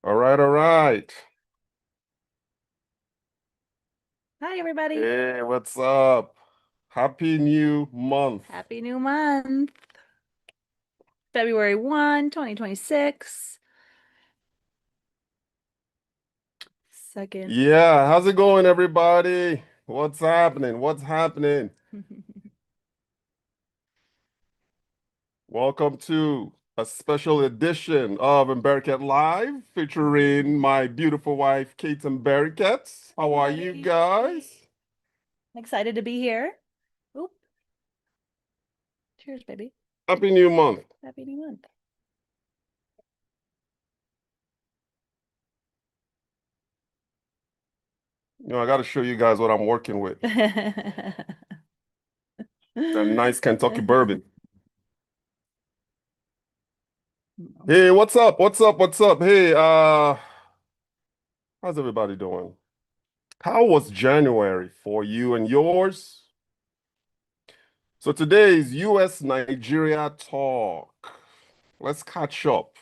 All right, all right. Hi, everybody. Hey, what's up? Happy new month. Happy new month. February 1, 2026. Second. Yeah, how's it going, everybody? What's happening? What's happening? Welcome to a special edition of Embercat Live featuring my beautiful wife, Kate and Berricat. How are you Everybody. guys? I'm excited to be here. Oop. Cheers, baby. Happy new month. Happy new month. I got to show you guys what I'm working with. A nice Kentucky bourbon. Hey, what's up? What's up? What's up? Hey, how's everybody doing? How was January for you and yours? So today is US Nigeria talk. Let's catch up.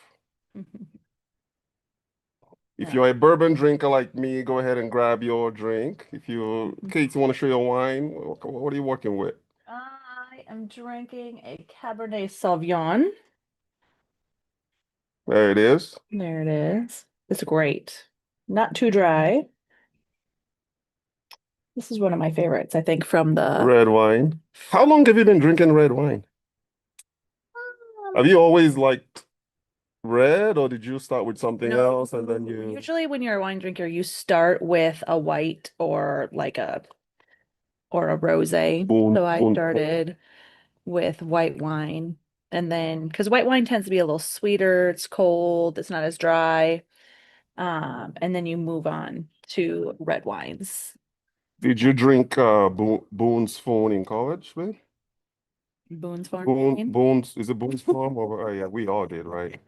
If Yeah. you're a bourbon drinker like me, go ahead and grab your drink. If you, Kate, you want to show your wine, what are you working with? I am drinking a Cabernet Sauvignon. There it is. There it is. It's great. Not too dry. This is one of my favorites, I think, from the Red wine. How long have you been drinking red wine? Have you always liked red, or did you start with something no, else and then you usually when you're a wine drinker, you start with a white or like a rosé. boom, So I boom? started with white wine and then because white wine tends to be a little sweeter, it's cold, it's not as dry. And then you move on to red wines. Did you drink Boone's Phone in college, man? Boone's Farm, you mean? Boone's, is it Boone's Farm? Or, oh, yeah, we all did, right?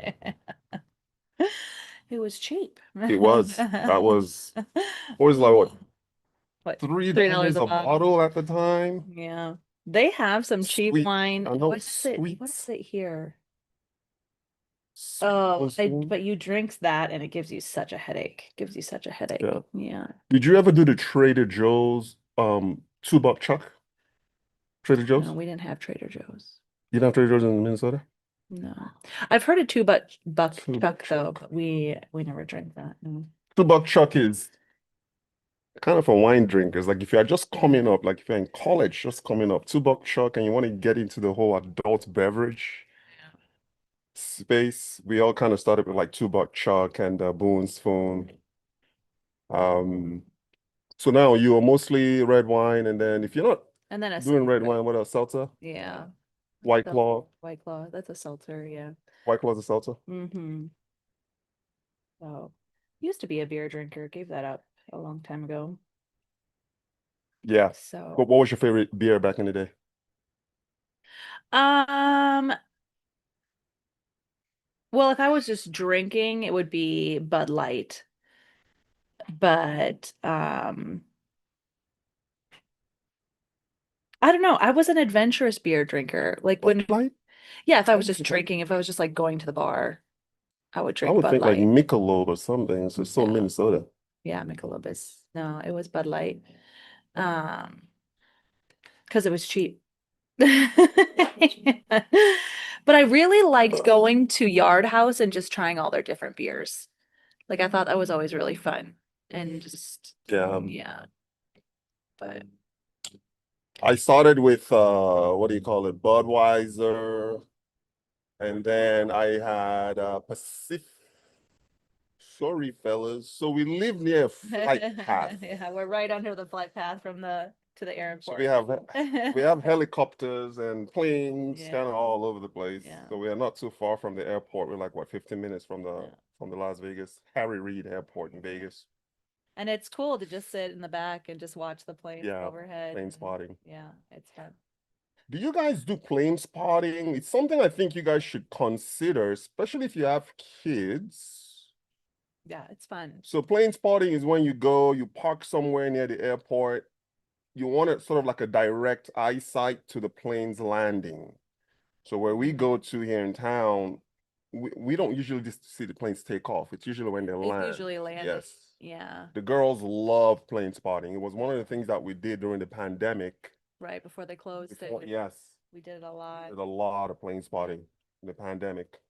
It was cheap. It was. That was, like what, What, three $3 dollars a a bottle? bottle at the time? Yeah. They have some cheap Sweet. wine. I know What is it? What is sweets. it here? Oh, Boone's Phone. but you drink that and it gives you such a headache. Gives you such a headache. Yeah. Yeah. Did you ever do the Trader Joe's $2 chuck? Trader No, Joe's? we didn't have Trader Joe's. You don't have Trader Joe's in Minnesota? No. I've heard of two buck Two buck chuck though, chuck. but we never drank that. No. $2 chuck is kind of a wine drinkers. Like if you're just coming Yeah. up, like if you're in college, just coming up, $2 chuck, and you want to get into the whole adult beverage space, we all kind of started with like $2 chuck and Boone's Phone. Um, so now you are mostly red wine, and then if you're not And then a doing red seltzer. wine, what else? Seltzer? Yeah. White So Claw. White Claw. That's a seltzer, yeah. White Claw is a seltzer. Mm-hmm. So used to be a beer drinker, gave that up a long time ago. Yeah. So But what was your favorite beer back in the day? um well if I was just drinking, it would be Bud Light. But I don't know. I was an adventurous beer drinker. Like Bud when, Light? yeah, if I was Oh, just drinking, if I was just like going to the bar, I would I drink would Bud think like Light. Michelob or something. So it's so No, Minnesota. yeah, Michelob is no, it was Bud Light. Because it was cheap. But I really liked going to Yard House and just trying all their different beers. Like I thought that was always really fun. And just Yeah. yeah, but I started with what do you call it? Budweiser. And then I had Pacific. Sorry, fellas. So we live near a flight path. yeah, we're right under the flight path from the to the So airport. we have helicopters and planes kind Yeah, of all over the place. yeah, So we are not too far from the airport. We're like what, 15 minutes yeah. from the Las Vegas Harry Reid Airport in Yeah. Vegas. And it's cool to just sit in the back and just watch the planes Yeah, overhead. plane And spotting. yeah, it's fun. Do you guys do plane spotting? It's something I think you guys should consider, especially if you have kids. Yeah, it's fun. So plane spotting is when you go, you park somewhere near the airport. You want it sort of like a direct eyesight to the plane's landing. So where we Mhm. go to here in town, we don't usually just see the planes take off. It's usually when they It's land. usually landing. Yes. Yeah, The girls love plane spotting. It was one of the things that we did during the pandemic. right before they closed Before, it. yes, We did it a we lot. did a lot of plane spotting in the pandemic.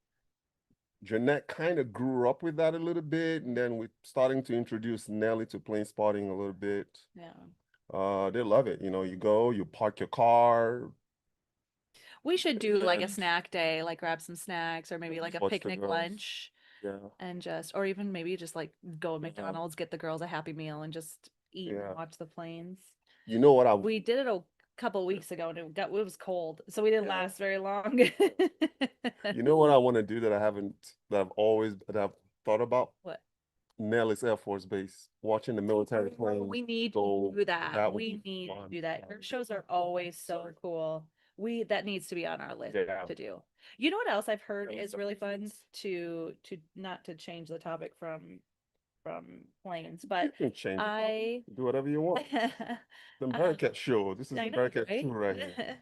Jeanette kind of grew up with that a little bit, and then we're starting to introduce Nelly to plane spotting a little bit. Yeah. They love it. You know, you go, you park your car, We should do like a and snack day, like grab some snacks or maybe like a watch the picnic girls. lunch Yeah, and just, or even maybe just like go to McDonald's, get the girls a Happy Meal and just eat and yeah. watch the planes. You know what I We did it a couple weeks ago and it was cold, so we didn't yeah. last very long. You know what I want to do that I haven't that I've thought about? What? Nellis Air Force Base, watching the military planes We need go. to do that. That would We be need to fun. do that. Your shows are always so cool. That needs to be on our list Yeah. to do. You know what else I've heard is really fun to not to change the topic from planes, You but can change it. I Do whatever you want. The um, Bearcat show. This is I the know, Bearcat right? show right here.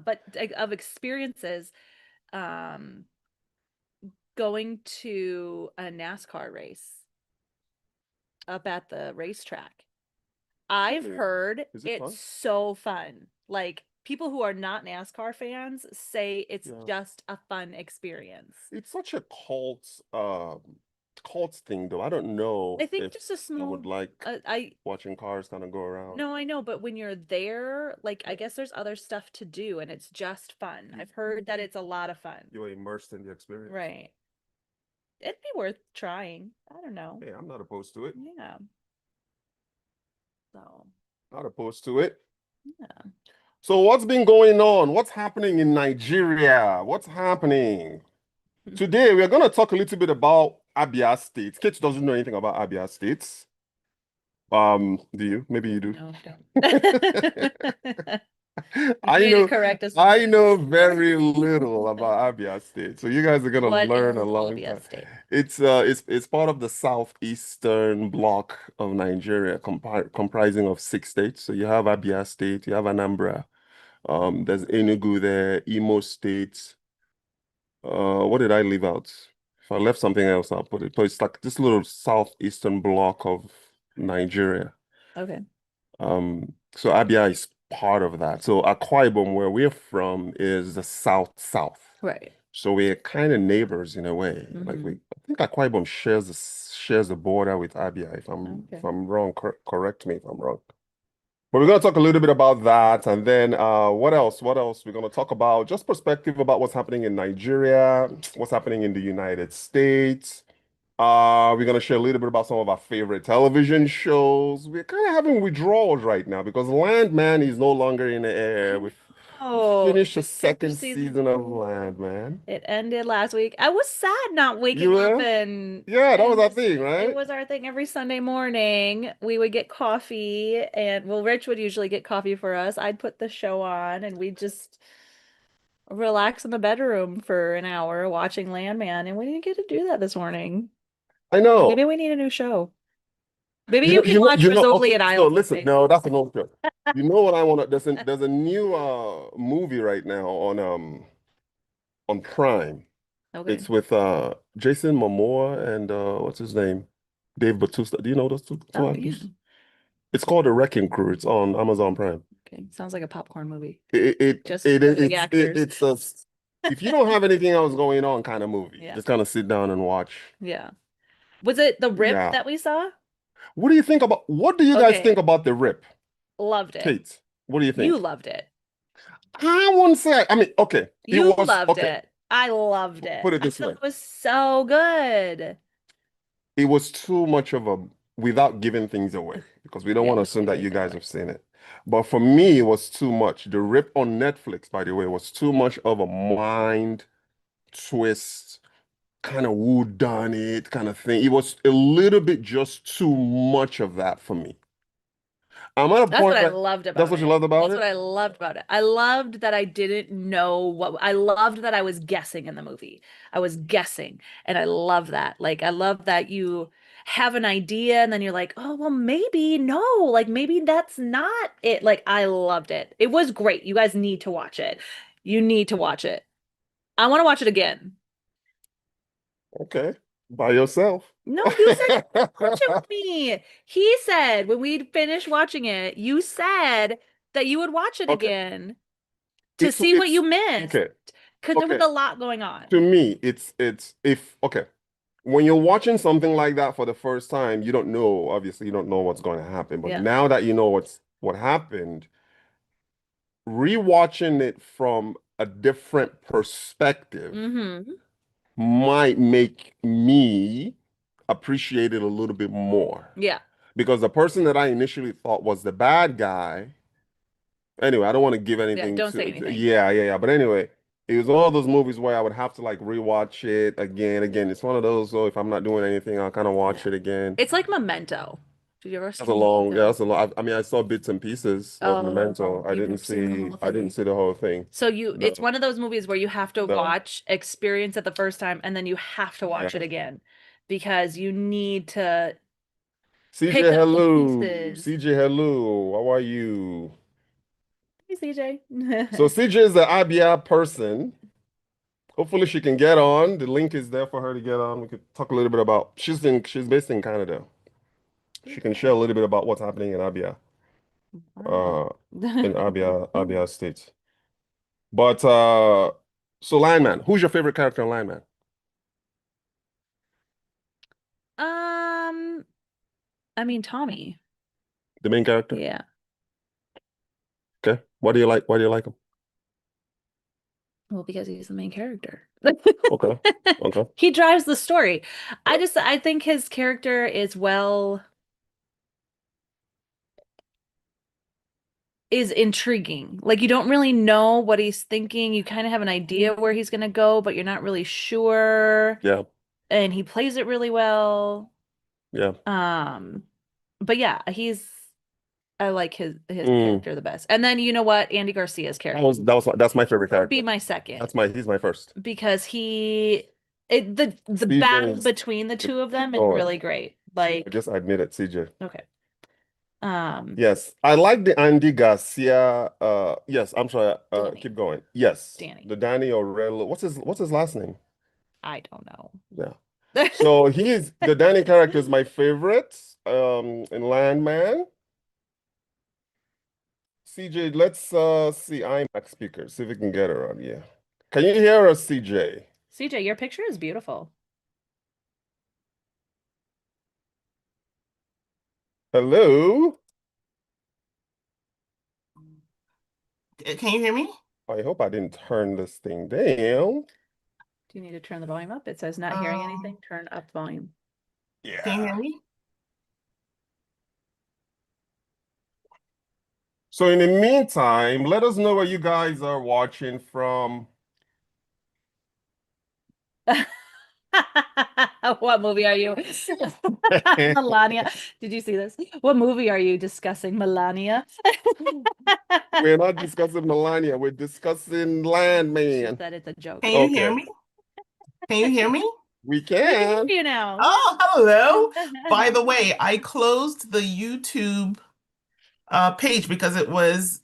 But of experiences, going to a NASCAR race up at the racetrack. I've Really? heard Is it it's fun? so fun. Like people who are not NASCAR fans say it's Yeah. just a fun experience. It's such a cult thing though. I don't know I think if just a I would small like I watching cars kind of go around. no, I know, but when you're there, like I guess there's other stuff to do and it's just fun. I've heard that it's a lot of fun. You're immersed in the experience. Right. It'd be worth trying. I don't know. Hey, I'm not opposed to it. Yeah. So, Not opposed to it. yeah. So what's been going on? What's happening in Nigeria? What's happening? Today we're going to talk a little bit about Abia State. Kate doesn't know anything about Abia State. Do you? Maybe you do. No, don't. I Way to know correct us. I know very little about Abia State. So you guys are gonna What learn is a long Abia time. State? It's part of the southeastern block of Nigeria, comprising of 6 states. So you have Abia State, you have Anambra, there's Enugu there, Imo State. What did I leave out? If I left something else, I'll put it. But it's like this little southeastern block of Nigeria. Okay. So Abia is part of that. So Akwa Ibom, where we're from, is the south. Right. So we're kind of neighbors in a way. Like Mhm. I think Akwa Ibom shares the border with Abia. If Okay. I'm wrong, correct me if I'm wrong. But we're gonna talk a little bit about that, and then what else? What else? We're gonna talk about just perspective about what's happening in Nigeria, what's happening in the United States. We're gonna share a little bit about some of our favorite television shows. We're kind of having withdrawals right now because Landman is no longer in the air. We Oh, finished the second second season. season of Landman. It ended last week. I was sad not You waking up were? and Yeah, that was and our thing, it right? was our thing every Sunday morning. We would get coffee and well, Rich would usually get coffee for us. I'd put the show on and we'd just relax in the bedroom for an hour watching Landman, and we didn't get to do that this morning. I know. Maybe we need a new show. Maybe you can watch You know. Rizzoli Okay, and so Isles with listen. me. No, that's an old show. You know what I want to? There's a new movie right now on Prime. Okay. It's with Jason Momoa and what's his name? Dave Bautista. Do you know those two Oh, yeah. actors? It's called The Wrecking Crew. It's on Amazon Prime. Okay. Sounds like a popcorn movie. It it Just it, for it big it's it, actors. it's a if you don't have anything else going on kind of movie, Yeah. just kind of sit down and watch. Yeah. Was it The Rip Yeah. that we saw? What do you guys think Okay. about The Rip? Loved it. Kate, what do you You think? loved it. I wouldn't say, I mean, okay, it You was loved okay. it. I loved it. Put it I this thought way. it was so good. It was too much of a without giving things away because we don't Yeah, want to don't assume give that you anything guys away. have seen it. But for me, it was too much. The Rip on Netflix, by the way, was too much of a mind twist, kind of who done it kind of thing. It was a little bit just too much of that for me. I'm at a That's what point I where loved that's about what you it. loved about That's it. what I loved about it. I loved that I didn't know I loved that I was guessing in the movie. I was guessing, and I love that. Like, I love that you have an idea and then you're like, oh, well, maybe no, like maybe that's not it. Like, I loved it. It was great. You guys need to watch it. You need to watch it. I want to watch it again. Okay. By yourself. No, you said watch it with me. He said when we finished watching it, you said that you would watch it Okay. again to see what you It's missed okay. because there was Okay. a lot going on. To me, it's if okay. When you're watching something like that for the first time, you don't know, obviously, you don't know what's going to happen. But Yeah. now that you know what happened, rewatching it from a different perspective Mm-hmm. might make me appreciate it a little bit more. Yeah. Because the person that I initially thought was the bad guy, anyway, I don't want to give Yeah. anything Don't say to, anything. yeah. But anyway, it was one of those movies where I would have to like rewatch it again. Again, it's one of those, so if I'm not doing anything, I'll kind of watch Yeah. it again. It's like Memento. Did you ever That's a see long, yeah, Memento? that's a lot. I mean, I saw bits and pieces of Memento. Oh, you've never seen the whole I didn't thing. see the whole thing. So it's No, one of those movies where you have to no. watch, experience it the first time, and then you have to watch Yeah. it again because you need to CJ, pick up the hello. pieces. CJ, hello. How are you? Hey, CJ. So CJ is the Abia person. Hopefully she can get on. The link is there for her to get on. We could talk a little bit about she's based in Canada. She can share a Beautiful. little bit about what's happening Wow. uh in Abia State. But so Lineman, who's your favorite character in Lineman? Um, I mean Tommy. The main character? Yeah. Okay. Why do you like him? Well, because he's the main character. Okay. Okay. He drives the story. I think his character is intriguing. Like you don't really know what he's thinking. You kind of have an idea where he's gonna go, but you're not really sure. Yeah. And he plays it really well. Yeah. Um, but yeah, I like his Mm. character the best. And then you know what? Andy Garcia's character That's my favorite would be character. my second He's my first. because the battle CJ's between the two of them is oh, really great. I Like, just admit it, CJ. okay. Um, Yes, I like the Andy Garcia. Yes, I'm sorry. Danny, Keep going. Yes, Danny. the Danny Aurelio. What's his last name? I don't know. Yeah. So the Danny character is my favorite. In Landman. CJ, let's see IMAX speaker. See if we can get her on. Yeah. Can you hear us, CJ? CJ, your picture is beautiful. Hello. Can you hear me? I hope I didn't turn this thing down. Do you need to turn the volume up? It says not hearing anything. Turn up volume. Can you Yeah. hear me? So in the meantime, let us know where you guys are watching from. What movie are you? Melania. Did you see this? What movie are you discussing, Melania? We're not discussing Melania, we're discussing She Landman. said it's a joke. Can you hear Okay, me? Can you hear me? we We can can. hear you now. Oh, hello. By the way, I closed the YouTube page because it was,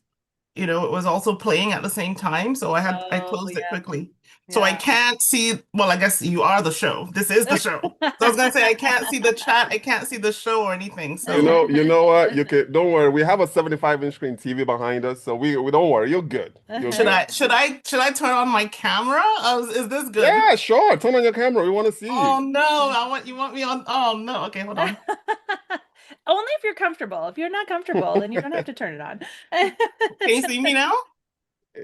it was also playing at the same time. So I Oh, closed it yeah. quickly. So I Yeah. can't see, well, I guess you are the show. This is the show. So I was gonna say I can't see the chat, I can't see the show or anything. So You know what? You can don't worry. We have a 75-inch screen TV behind us, so we don't worry. You're good. You're should good. I turn on my camera? Is this good? Yeah, sure. Turn on your camera. We want to see Oh you. no, you want me on. Oh no, okay, hold on. Only if you're comfortable. If you're not comfortable, then you don't have to turn it on. Can you see me now?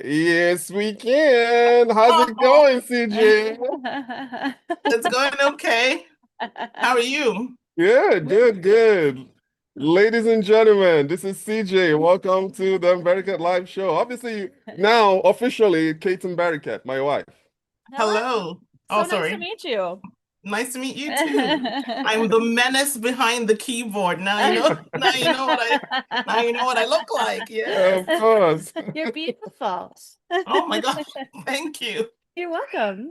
Yes, we can. How's it Oh, going, CJ? it's going okay. How are you? Good. Ladies and gentlemen, this is CJ. Welcome to the Barricade Live Show. Obviously, now officially, Kate and Barricade, my wife. Hello. Hello. So Oh, nice to sorry. meet you. Nice to meet you too. I'm the menace behind the keyboard. Now you know. Now you know what I look like. Yes. Of course. You're beautiful. Oh my God. Thank you. You're welcome.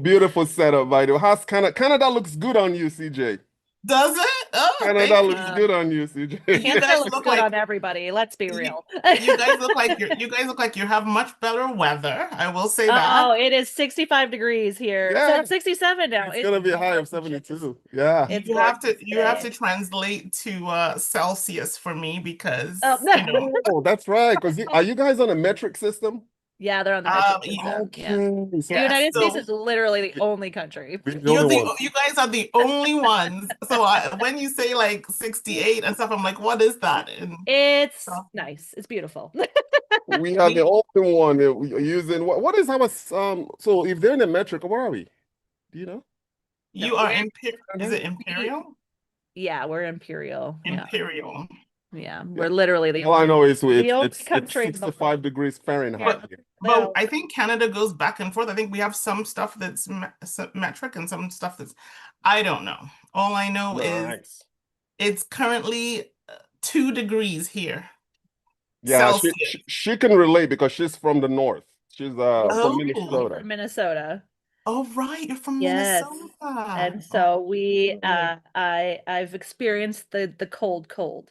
Beautiful setup, by the way. How's Canada? Canada looks good on you, CJ. Does it? Oh, Canada thank looks you. good on you, CJ. You Canada guys looks look good like on everybody. Let's be you, real. you guys look like you have much better weather. I will say that. Oh, it is 65 degrees here. So Yeah, it's 67 now. it's gonna be a high of Gorgeous. 72. Yeah. It's You have to gorgeous. translate to Celsius for me Oh, because, Oh, that's right. Because are you guys on a metric system? yeah, they're on the metric yeah, system. Yeah. Okay, so The yeah. United States So is literally the only country. we're the only ones. you guys are the only ones. So when you say like 68 and stuff, I'm like, what is that? And It's so nice. It's beautiful. We are the we only one that we are using. What is our so if they're in the metric, what are we? Do you know? No, you are is it we imperial? yeah, we're imperial. Yeah. Imperial. Yeah. Yeah. We're literally All I know is the only it's country in the 65 world. degrees Fahrenheit Yeah. here. But Well, I think Canada goes back and forth. I think we have some stuff that's metric and some stuff that's, I don't know. All I know is Nice. it's currently 2 degrees here, Yeah, Celsius. she can relate because she's from the north. She's from Oh, Minnesota. from Minnesota. oh, right. You're from Yes. Minnesota. And Oh, so I've experienced the cold.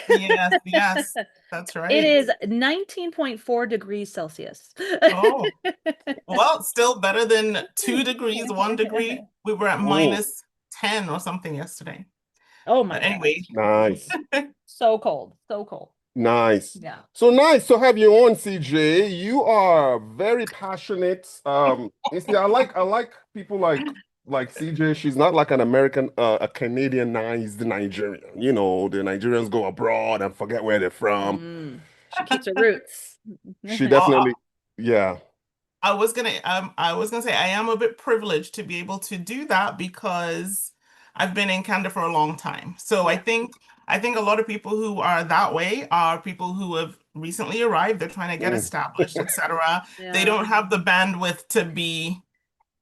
yes, yes, that's It right. is 19.4 degrees Celsius. Oh, well, still better than 2 degrees, 1 degree. We were at Oh, -10 or something yesterday. Oh my But God. anyway, nice. So cold. So cold. Nice. Yeah. So nice to have you on, CJ. You are very passionate. You see, I like people like CJ. She's not like an American, a Canadianized Nigerian. You know, the Nigerians go abroad and forget where they're from. She keeps her roots. She uh, definitely, yeah. I was gonna say I am a bit privileged to be able to do that because I've been in Canada for a long time. So Yeah. I think a lot of people who are that way are people who have recently arrived, they're trying to get Mm. established, etc. They Yeah. don't have the bandwidth to be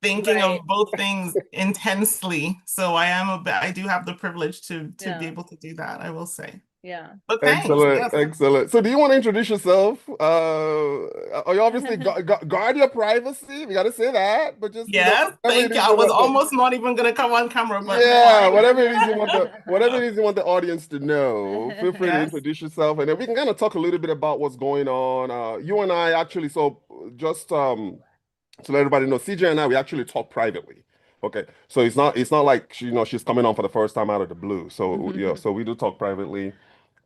thinking Right. of both things intensely. So I do have the privilege to be Yeah. able to do that, I will say. Yeah. But thanks. Excellent, Yes. excellent. So, do you want to introduce yourself? You obviously guard your privacy. We got to say that, but just Yes, whatever it thank you. is I you was want to. almost not even gonna come on camera, but Yeah, fine. whatever it is you want the audience to know, feel free to Yes, introduce yourself, and then we can kind of talk a little bit about what's going on. You and I actually, so just to let everybody know, CJ and I we actually talk privately. Okay, so it's not like she's coming on for the first time out of the blue. So yeah, so we do talk privately.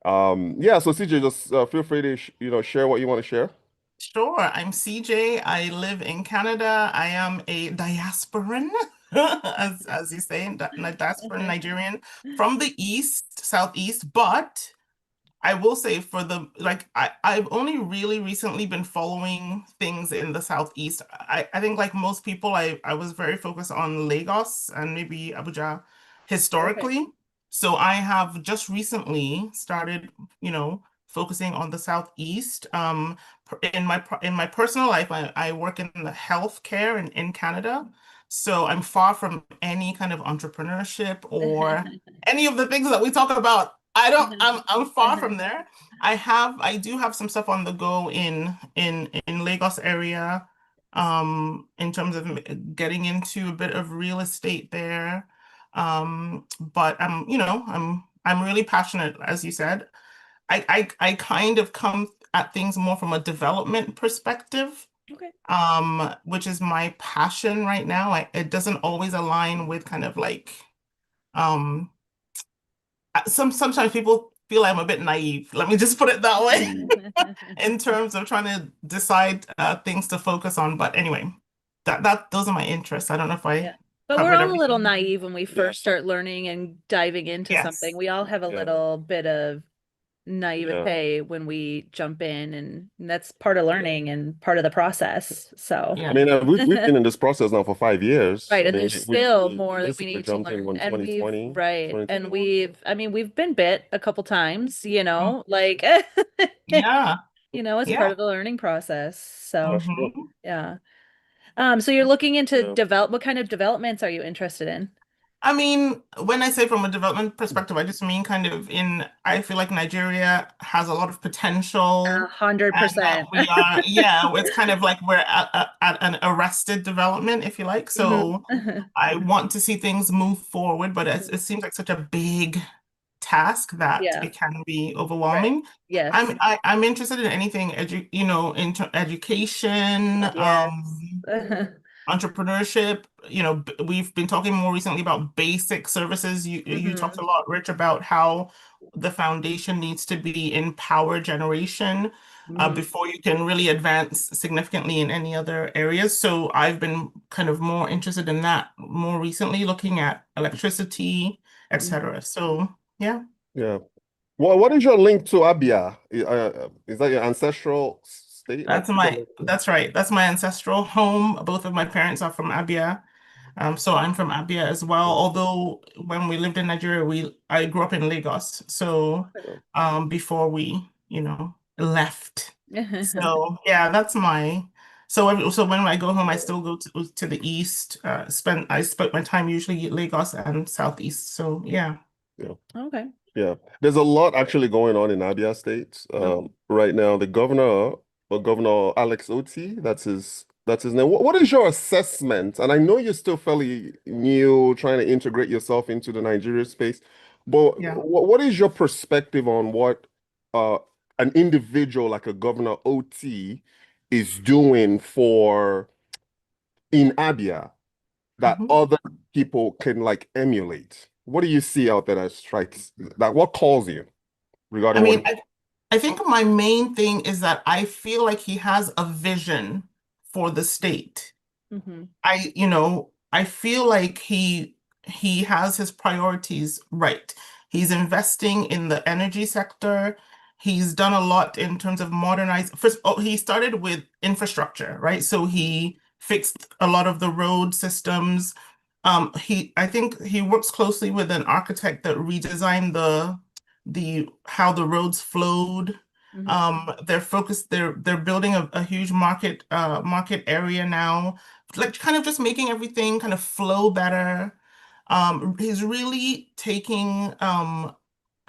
Yeah, so CJ, just feel free to share what you want to share. sure. I'm CJ. I live in Canada. I am a diasporan, as you say, a diasporan Nigerian from the east, southeast, but I will say for the like I've only really recently been following things in the southeast. I think like most people I was very focused on Lagos and maybe Abuja Okay. historically. So I have just recently started, focusing on the southeast. In my personal life, I work in the healthcare in Canada. So I'm far from any kind of entrepreneurship or any of the things that we talk about. I'm far from there. I do have some stuff on the go in Lagos area, in terms of getting into a bit of real estate there. But I'm really passionate, as you said. I kind of come at things more from a development perspective, Okay. which is my passion right now. It doesn't always align with kind of like um sometimes people feel I'm a bit naive. Let me just put it that way in terms of trying to decide things to focus on. But anyway, that those are my interests. I don't know if I Yeah. But we're covered all a little everything. naive when we first start learning and diving into something. Yes. We all have a Yeah, little bit of yeah. naivete when we jump in, and that's part of learning and part of the process. So, I Yeah. mean, we've been in this process now for 5 years. right, I and mean, there's still we more that we basically need to jumped in learn. when And we've, 2020, right, and 2021. I mean, we've been bit a couple times, Mm. like, Yeah. it's part Yeah. of the learning process. So, That's true. hmm yeah. So you're looking into Yeah. what kind of developments are you interested in? I mean, when I say from a development perspective, I just mean kind of I feel like Nigeria has a lot of A potential hundred and that percent. it's kind of like we're at an arrested development, if you like. Mhm. So I want to see things move forward, but it seems like such a big task that Yeah. it can be Right. overwhelming. Yes. I'm interested in anything education, Yes. entrepreneurship. We've been talking more recently about basic services. You talked a lot, Rich, about how the foundation needs to be in power generation before you can really advance significantly in any other areas. So I've been kind of more interested in that more recently, looking at electricity, etc. So yeah. Yeah. Well, what is your link to Abia? Is that your ancestral state? Like, That's right. That's my ancestral home. Both of my parents are from Abia. So I'm from Abia as well. Although when we lived in Nigeria, I grew up in Lagos. So before we, left. So yeah, that's so when I go home, I still go to the east. I spent my time usually Lagos and southeast. So yeah. yeah. Okay. Yeah, there's a lot actually going on in Abia State right now. The governor, Governor Alex Otti, that's his name. What is your assessment? And I know you're still fairly new, trying to integrate yourself into the Nigeria space, but Yeah. what is your perspective on what uh, an individual like a Governor Otti is doing for in Abia that Mhm. other people can like emulate? What do you see out there that strikes that what calls you I regarding what mean, I think my main thing is that I feel like he has a vision for the state. I feel like he has his priorities right. He's investing in the energy sector. He's done a lot in terms of modernize. First, he started with infrastructure, right? So he fixed a lot of the road systems. I think he works closely with an architect that redesigned the how the roads flowed. They're building a huge market area now, like kind of just making everything kind of flow better. He's really taking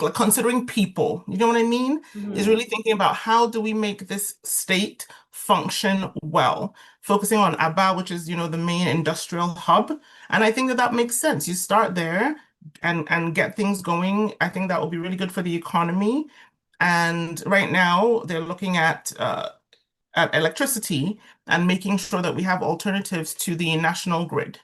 like considering people, you know what I mean? Is really thinking about how do we make this state function well, focusing on Aba, which is, the main industrial hub. And I think that that makes sense. You start there and get things going. I think that will be really good for the economy. And right now, they're looking at electricity and making sure that we have alternatives to the national grid.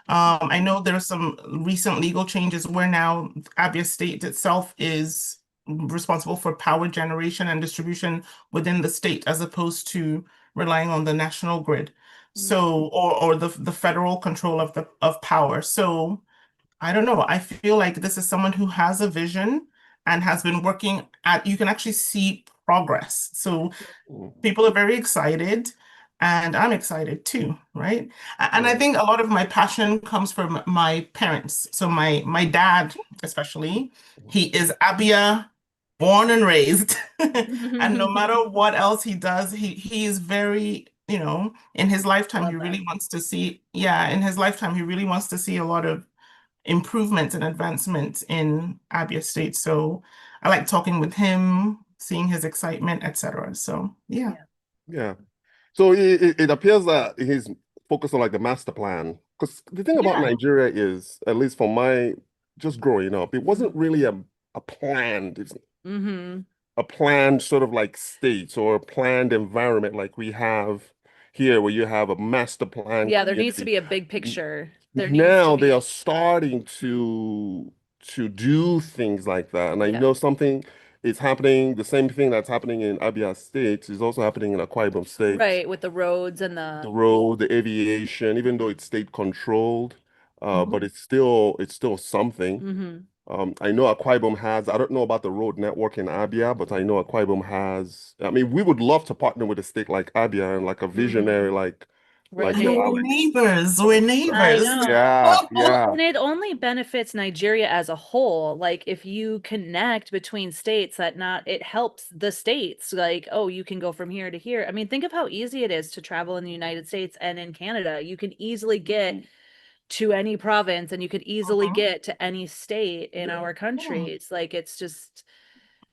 I know there are some recent legal changes where now Abia State itself is responsible for power generation and distribution within the state as opposed to relying on the national grid. So, or the federal control of power. So I don't know. I feel like this is someone who has a vision and has been you can actually see progress. So people are very excited, and I'm excited too, right? And I Yeah. think a lot of my passion comes from my parents. So my dad, especially, he is Abia born and raised. And no matter what else he does, he is very, in his lifetime, Love he that. really wants to see, yeah, in his lifetime, he really wants to see a lot of improvements and advancements in Abia State. So I like talking with him, seeing his excitement, etc. So yeah. Yeah. Yeah. So it appears that he's focused on like the master plan. Because the thing about Yeah. Nigeria is, at least for my just growing up, it wasn't really a planned, it's a planned sort of like state or a planned environment like we have here, where you have a master plan Yeah, there needs to community. be a big picture. There needs to Now they are be. starting to do things like that. And I Yeah. know something is happening, the same thing that's happening in Abia State is also happening in Akwa Ibom State. Right, with the roads and The the road, the aviation, even though it's state controlled, but Mhm. it's still something. hmm I know Akwa Ibom has, I don't know about the road network in Abia, but I know Akwa Ibom has, I mean, we would love to partner with a state like Abia and like a visionary like Right. We're Alex. neighbors. We're I neighbors. know. Yeah, Well, yeah. and it only benefits Nigeria as a whole. Like if you connect between states it helps the states. Like, oh, you can go from here to here. I mean, think of how easy it is to travel in the United States and in Canada. You can easily get to any province and you could easily Mhm. get to any state in our country. Yeah. It's like it's just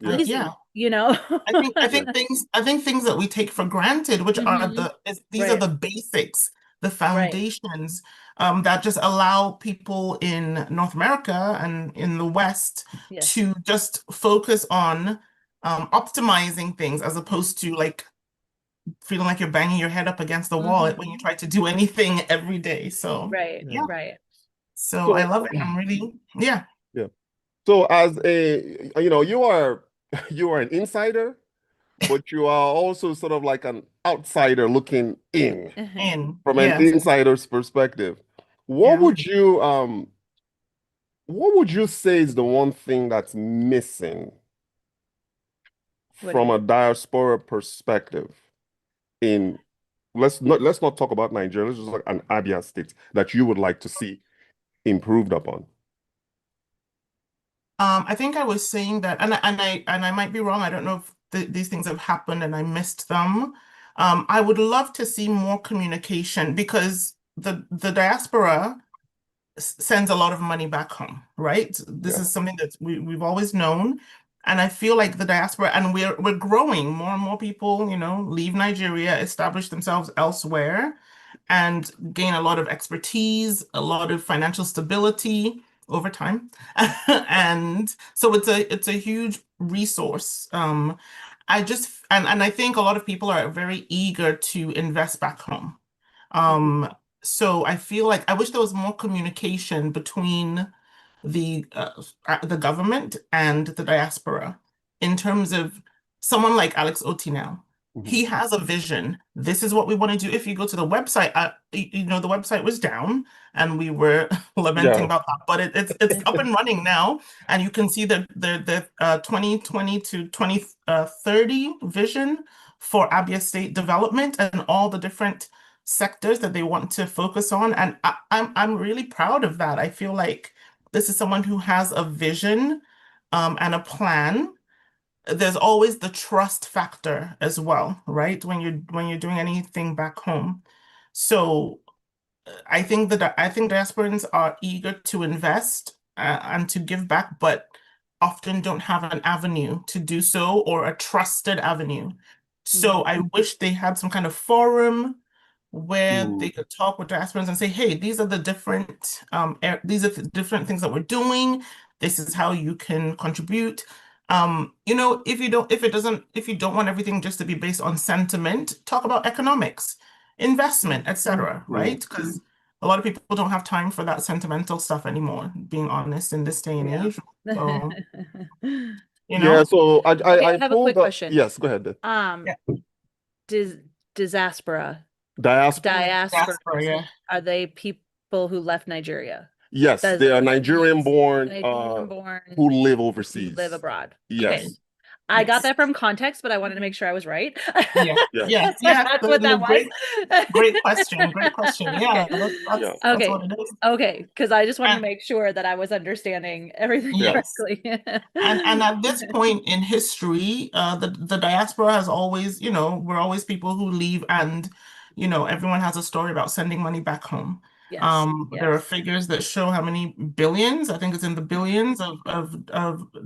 Yeah. Yeah. easy, you know? I think Yeah. things that we take for granted, which are hmm these are Right. the basics the foundations that just allow people in North America and in the West Yes. to just focus on optimizing things as opposed to like feeling like you're banging your head up against the wall when you try to do anything every day. So Right, yeah, right. so I So love it. I'm really, yeah. yeah. So as a, you are you are an insider, but you are also sort of like an outsider looking in And from an yes, insider's perspective. What yeah. would you what would you say is the one thing that's missing What do you from a mean? diaspora perspective in let's not talk about Nigeria, let's just like an Abia state that you would like to see improved upon? I think I was saying that, and I might be wrong. I don't know if these things have happened and I missed them. I would love to see more communication because the diaspora sends a lot of money back home, right? This Yeah. is something that we've always known. And I feel like the diaspora, and we're growing. More and more people, leave Nigeria, establish themselves elsewhere, and gain a lot of expertise, a lot of financial stability over time. And so it's a huge resource. And I think a lot of people are very eager to invest back home. Um, so I feel like I wish there was more communication between the government and the diaspora in terms of someone like Alex Otti now. Mhm. He has a vision. This is what we want to do. If you go to the website, the website was down and we were lamenting Yeah. about that, but it's up and running now, and you can see the 2020 to 2030 vision for Abia State development and all the different sectors that they want to focus on. And I'm really proud of that. I feel like this is someone who has a vision and a plan. There's always the trust factor as well, right? When you're doing anything back home. So I think diasporans are eager to invest and to give back, but often don't have an avenue to do so or a trusted avenue. So I wish they had some kind of forum where Mm. they could talk with diasporans and say, hey, these are the different things that we're doing. This is how you can contribute. If you don't want everything just to be based on sentiment, talk about economics, investment, etc., Mm. right? Because a lot of people don't have time for that sentimental stuff anymore, being honest, in this day and Yeah. age. So, you Yeah, know, so Okay, I I have a pulled quick up. question. Yes, go ahead. Um, yeah, dis diaspora, Diaspora. yeah. are they people who left Nigeria? Yes, Does they are it mean Nigerian-born Nigerian-born who live who live overseas. abroad? Okay, Yes. I got Yes. that from context, but I wanted to make sure I was right. Yeah. Yes. Yes. Yes. That's what that was. Great question. Great question. Yeah, Okay. Yeah. that's Okay. what it is. Okay, because I just wanted to And make sure that I was understanding everything Yeah. yes. correctly. And at this point in history, the diaspora has always, we're always people who leave and, everyone has a story about sending money back home. Yes. There are Yes. figures that show how many billions, I think it's in the billions of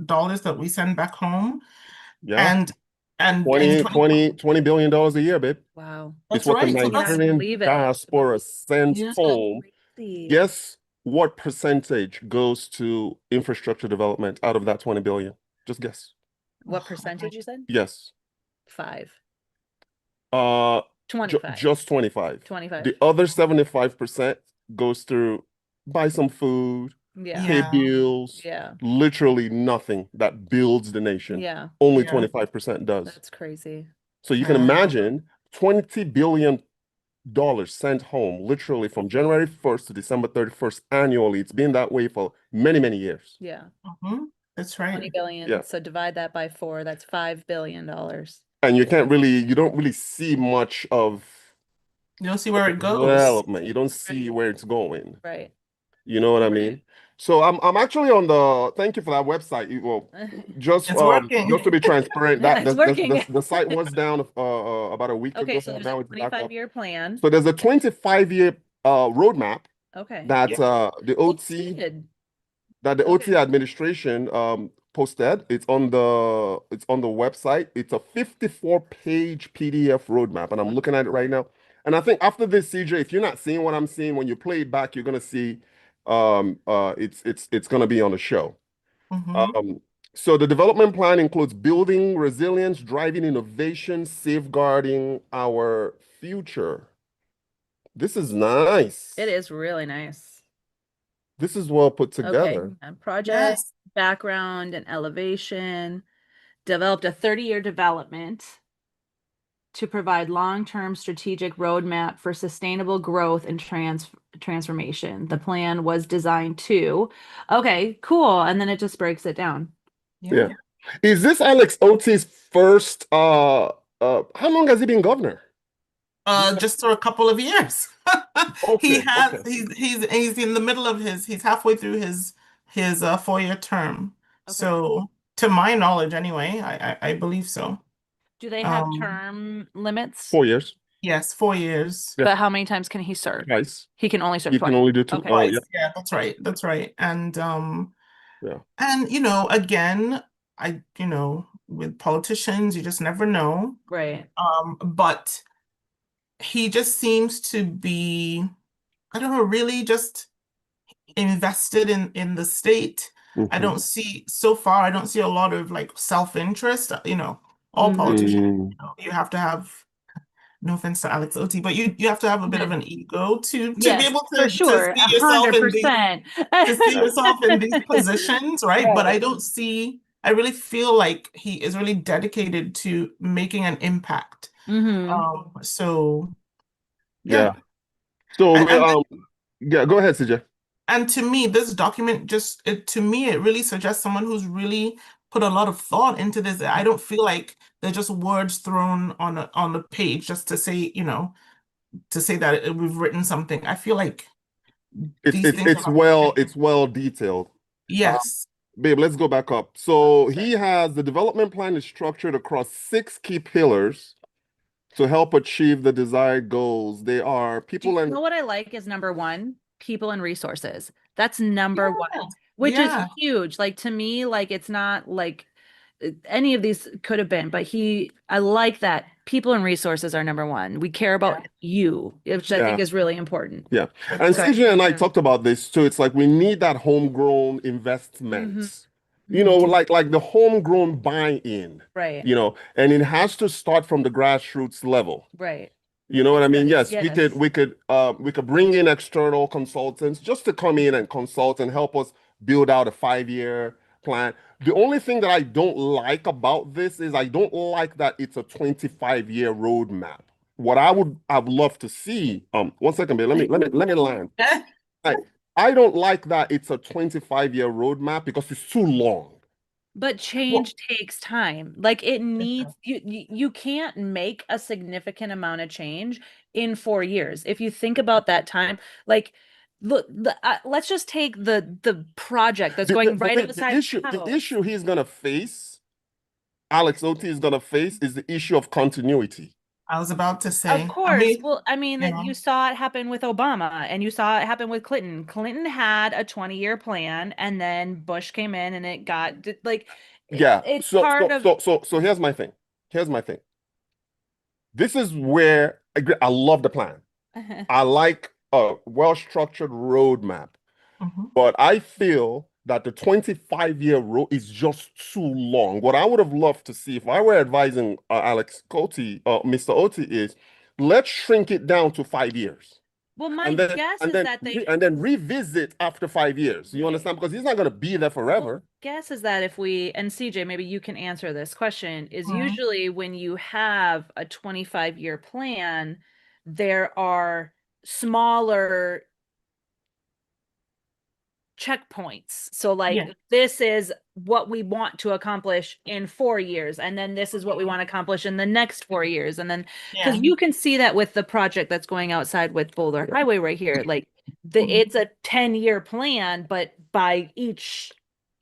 dollars that we send back home. Yeah. And in 20, 20, 20, $20 billion a year, babe. Wow. It's that's what the right. I So cannot that's, Nigerian believe it. diaspora sends yeah. home. Crazy. Guess what percentage goes to infrastructure development out of that 20 billion? Just guess. What percentage you said? Yes. 5. Uh, 25. just 25. 25. The other 75% goes through buy some food, Yeah. pay Yeah. bills, Yeah. literally nothing that builds the nation. Yeah. Only Yeah. 25% does. That's crazy. So you can Uh, imagine $20 billion sent home literally from January 1st to December 31st annually. It's been that way for many, many years. Yeah. That's 20 right. billion. Yeah. So divide that by 4. That's $5 billion. And you don't really see much of You don't see where it goes. development. You don't see where it's going. Right. You know what I mean? So I'm actually on the thank you for that website. Well, just It's working. just to be transparent, that It's working. the site was down about a week Okay, ago. so there's Now a it's back up. 25-year plan. So there's a 25-year roadmap Okay. that Yeah. the Oh, OT good. that the Okay. OT administration posted. It's on the website. It's a 54-page PDF roadmap, and I'm looking at it right now. And I think after this, CJ, if you're not seeing what I'm seeing, when you play it back, you're gonna see it's gonna be on the show. Mm-hmm. Um, so the development plan includes building resilience, driving innovation, safeguarding our future. This is nice. It is really nice. This is well put Okay. together. And project, Yes. background, and elevation. Developed a 30-year development to provide long-term strategic roadmap for sustainable growth and transformation. The plan was designed to. Okay, cool. And then it just breaks it down. Yeah. Is this Alex Otti's first how long has he been governor? Just for a couple of years. He Okay, has okay. he's in the middle of he's halfway through his 4-year term. Okay. So to my knowledge anyway, I believe so. Do they have Um, term limits? 4 years. Yes, 4 years. Yeah. But how many times can he serve? Twice. He can only serve You twice. can only do two. Okay. Twice. Yeah. Yeah, that's right. That's right. And Yeah. and again, with politicians, you just never know. Right. But he just seems to be, I don't know, really just invested in the state. I Mhm. don't see so far, I don't see a lot of like self-interest. All politicians, Mm. you have to have, no offense to Alex Otti, but you have to have a bit of an ego to be Yes, able for to sure. see yourself in these 100%. positions, right? Right. But I really feel like he is really dedicated to making an impact. So Yeah. yeah. So And yeah, go ahead, CJ. and to me, this document to me, it really suggests someone who's really put a lot of thought into this. I don't feel like they're just words thrown on the page just to say, to say that we've written something. I feel like It's these it's things are it's not well it's well detailed. Uh, Yes. Babe, let's go back up. So he has the development plan is structured across 6 key pillars to help achieve the desired goals. They are Do people you and know what I like is number one, people and resources. That's number one, Yeah. which is Yeah. huge. Like to me, like it's not like any of these could have been, but I like that people and resources are number one. We care about you, which I think yeah, is really important. yeah. That's And right. CJ and I talked about this too. It's like we need that homegrown Mhm. investment. Mhm. Like the homegrown buy-in, Right, and it has to start from the grassroots level. right. You know what I mean? Yes, we could Yes. we could bring in external consultants just to come in and consult and help us build out a 5-year plan. The only thing that I don't like about this is I don't like that it's a 25-year roadmap. What I'd love to see, one second, babe, let me land. I, I don't like that it's a 25-year roadmap because it's too long. But Well, change takes time. Like it needs you can't make a significant amount of change in 4 years. If you think about that time, like look, let's just take the project that's The, the, going the, right the outside issue the the house. issue he's gonna face, Alex Otti is gonna face, is the issue of continuity. I was about to Of say, course. Well, I mean, you you know, saw it happen with Obama and you saw it happen with Clinton. Clinton had a 20-year plan and then Bush came in and it got like Yeah. it's So part so of so so so here's my thing. Here's my thing. This is where I love the plan. I like a well-structured roadmap, mhm. but I feel that the 25-year road is just too long. What I would have loved to see if I were advising Alex Coty, Mr. Oti, is let's shrink it down to 5 years. Well, my And then guess and is then that they and then revisit after 5 years. You understand? Because he's not going to be there forever. guess is that if we, and CJ, maybe you can answer this question, is Mhm. usually when you have a 25-year plan, there are smaller checkpoints. So like Yeah. this is what we want to accomplish in 4 years, and then this is what we want to accomplish in the next 4 years. And then because Yeah. you can see that with the project that's going outside with Boulder Highway right here, like Mhm. it's a 10-year plan, but by each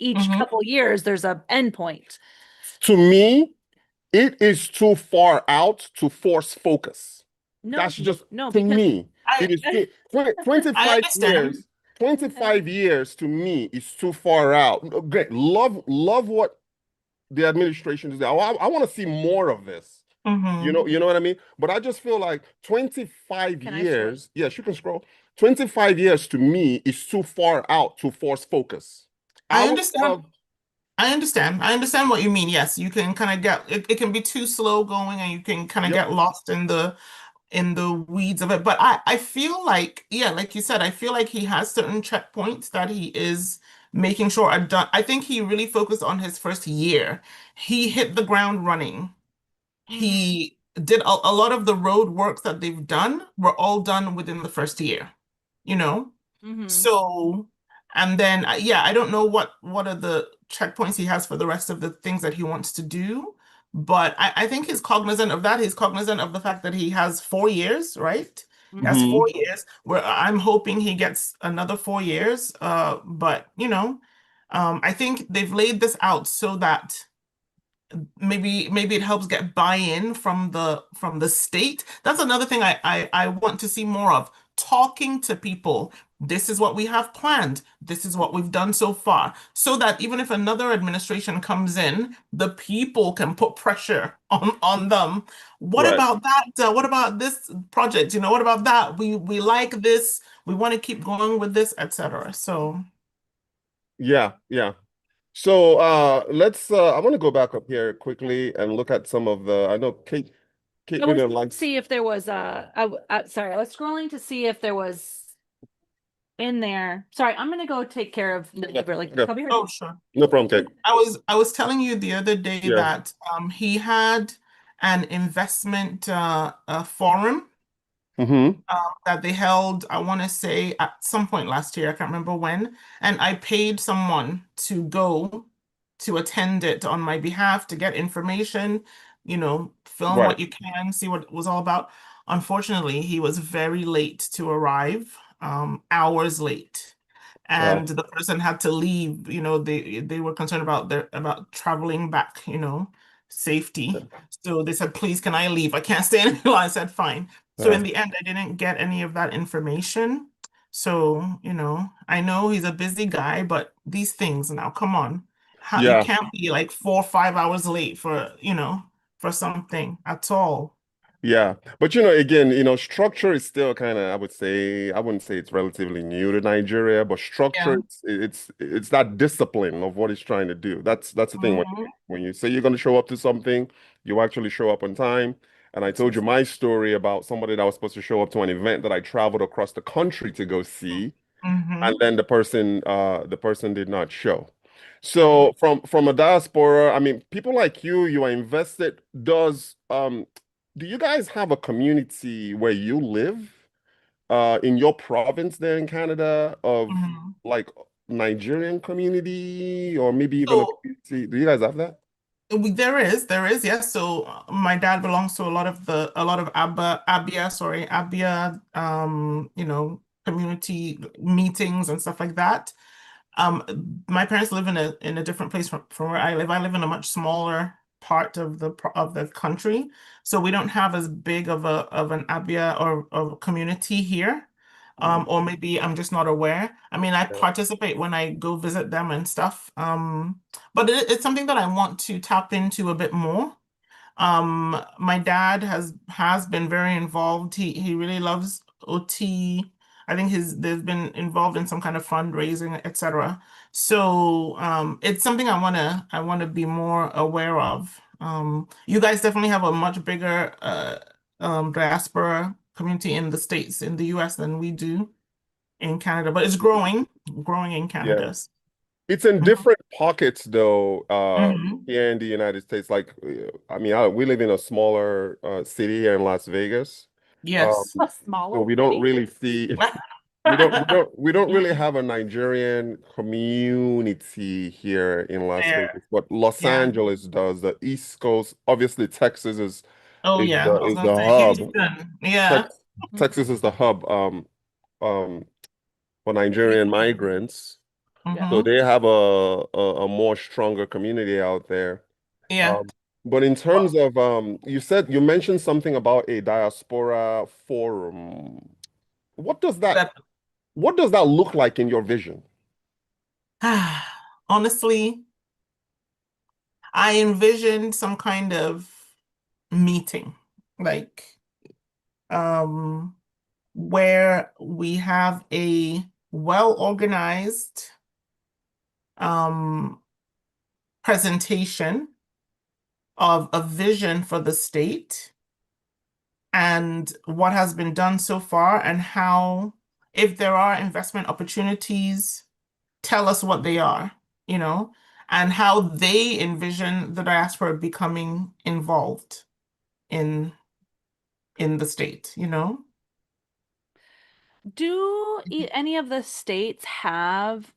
Mhm. couple years there's a endpoint. To me, it is too far out to force focus. No, That's just no, to because me. It is too, I 25 understand. years. 25 years to me is too far out. Great. Love what the administration is doing. I want to see more of this. You know what I mean? But I just feel like 25 Can I scroll? years, yes, you can scroll. 25 years to me is too far out to force focus. I I would understand. love, I understand. I understand what you mean. Yes, you can kind of get it, it can be too slow going and you can kind of yep, get lost in the weeds of it. But I feel like, yeah, like you said, I feel like he has certain checkpoints that he is making sure are done. I think he really focused on his first year. He hit the ground running. Mm-hmm. He did a lot of the road works that they've done were all done within the first year, you know? Mm-hmm. So, and then yeah, I don't know what are the checkpoints he has for the rest of the things that he wants to do, but I think he's cognizant of that. He's cognizant of the fact that he has 4 years, right? He has Mm-hmm. 4 years, where I'm hoping he gets another 4 years. But I think they've laid this out so that maybe it helps get buy-in from the state. That's another thing I want to see more of. Talking to people. This is what we have planned. This is what we've done so far. So that even if another administration comes in, the people can put pressure on them. What right. about that? What about this project? What about that? We like this. We want to keep going with this, etc. So, Yeah, yeah. So let's I want to go back up here quickly and look at some of the I know Kate I was really to likes see if there was sorry, I was scrolling to see if there was in there. Sorry, I'm gonna go take care of the neighbor. Like, okay. I'll be right oh, back. sure. No problem, Kate. I was telling you the other day Yeah. that he had an investment forum Mm-hmm. that they held, I want to say at some point last year, I can't remember when, and I paid someone to go to attend it on my behalf to get information, film Right. what you can, see what it was all about. Unfortunately, he was very late to arrive, hours late, Uh, and the person had to leave. They were concerned about traveling back, safety. So they said, please, can I leave? I can't stay any longer. I said, fine. So uh, in the end, I didn't get any of that information. So, I know he's a busy guy, but these things now, come on. How you yeah. can't be like 4 or 5 hours late for something at all. Yeah, but again, structure is still kind of, I would say, I wouldn't say it's relatively new to Nigeria, but structure, Yeah. it's that discipline of what it's trying to do. That's the thing Mhm. when you say you're going to show up to something, you actually show up on time. And I told you my story about somebody that was supposed to show up to an event that I traveled across the country to go see, and Mhm. then the person did not show. So from a diaspora, I mean, people like you are invested. Do you guys have a community where you live, in your province there in Canada of Mhm. like Nigerian community or maybe even a So community? Do you guys have that? there is, yes. So my dad belongs to a lot of Abia, community meetings and stuff like that. My parents live in a different place from where I live. I live in a much smaller part of the country, so we don't have as big of an Abia or of a community here. Mhm. Or maybe I'm just not aware. I mean, I Yeah. participate when I go visit them and stuff. But it's something that I want to tap into a bit more. My dad has been very involved. He really loves Otti. I think they've been involved in some kind of fundraising, etc. So it's something I wanna be more aware of. You guys definitely have a much bigger diaspora community in the States, in the US than we do in Canada, but it's growing in Yeah. Canada. It's in Mhm. different pockets though, Mhm. here in the United States. Like, I mean, we live in a smaller city here in Las Vegas. Um, Yes. A so smaller we don't city. really see we don't really have a Nigerian community here in Las There. Vegas, but Los Yeah. Angeles does. The East Coast, obviously Texas is Oh is yeah, the I was is gonna the say hub. Houston. Yeah. Tex Mhm. Texas is the hub um for Nigerian migrants. So Hmm. they have a more stronger community out there. Yeah. Um, but in terms of you mentioned something about a diaspora forum. What does that That what does that look like in your vision? honestly, I envisioned some kind of. meeting, like where we have a well-organized presentation of a vision for the state and what has been done so far, and how, if there are investment opportunities, tell us what they are, and how they envision the diaspora becoming involved in the state. Do any of the states have,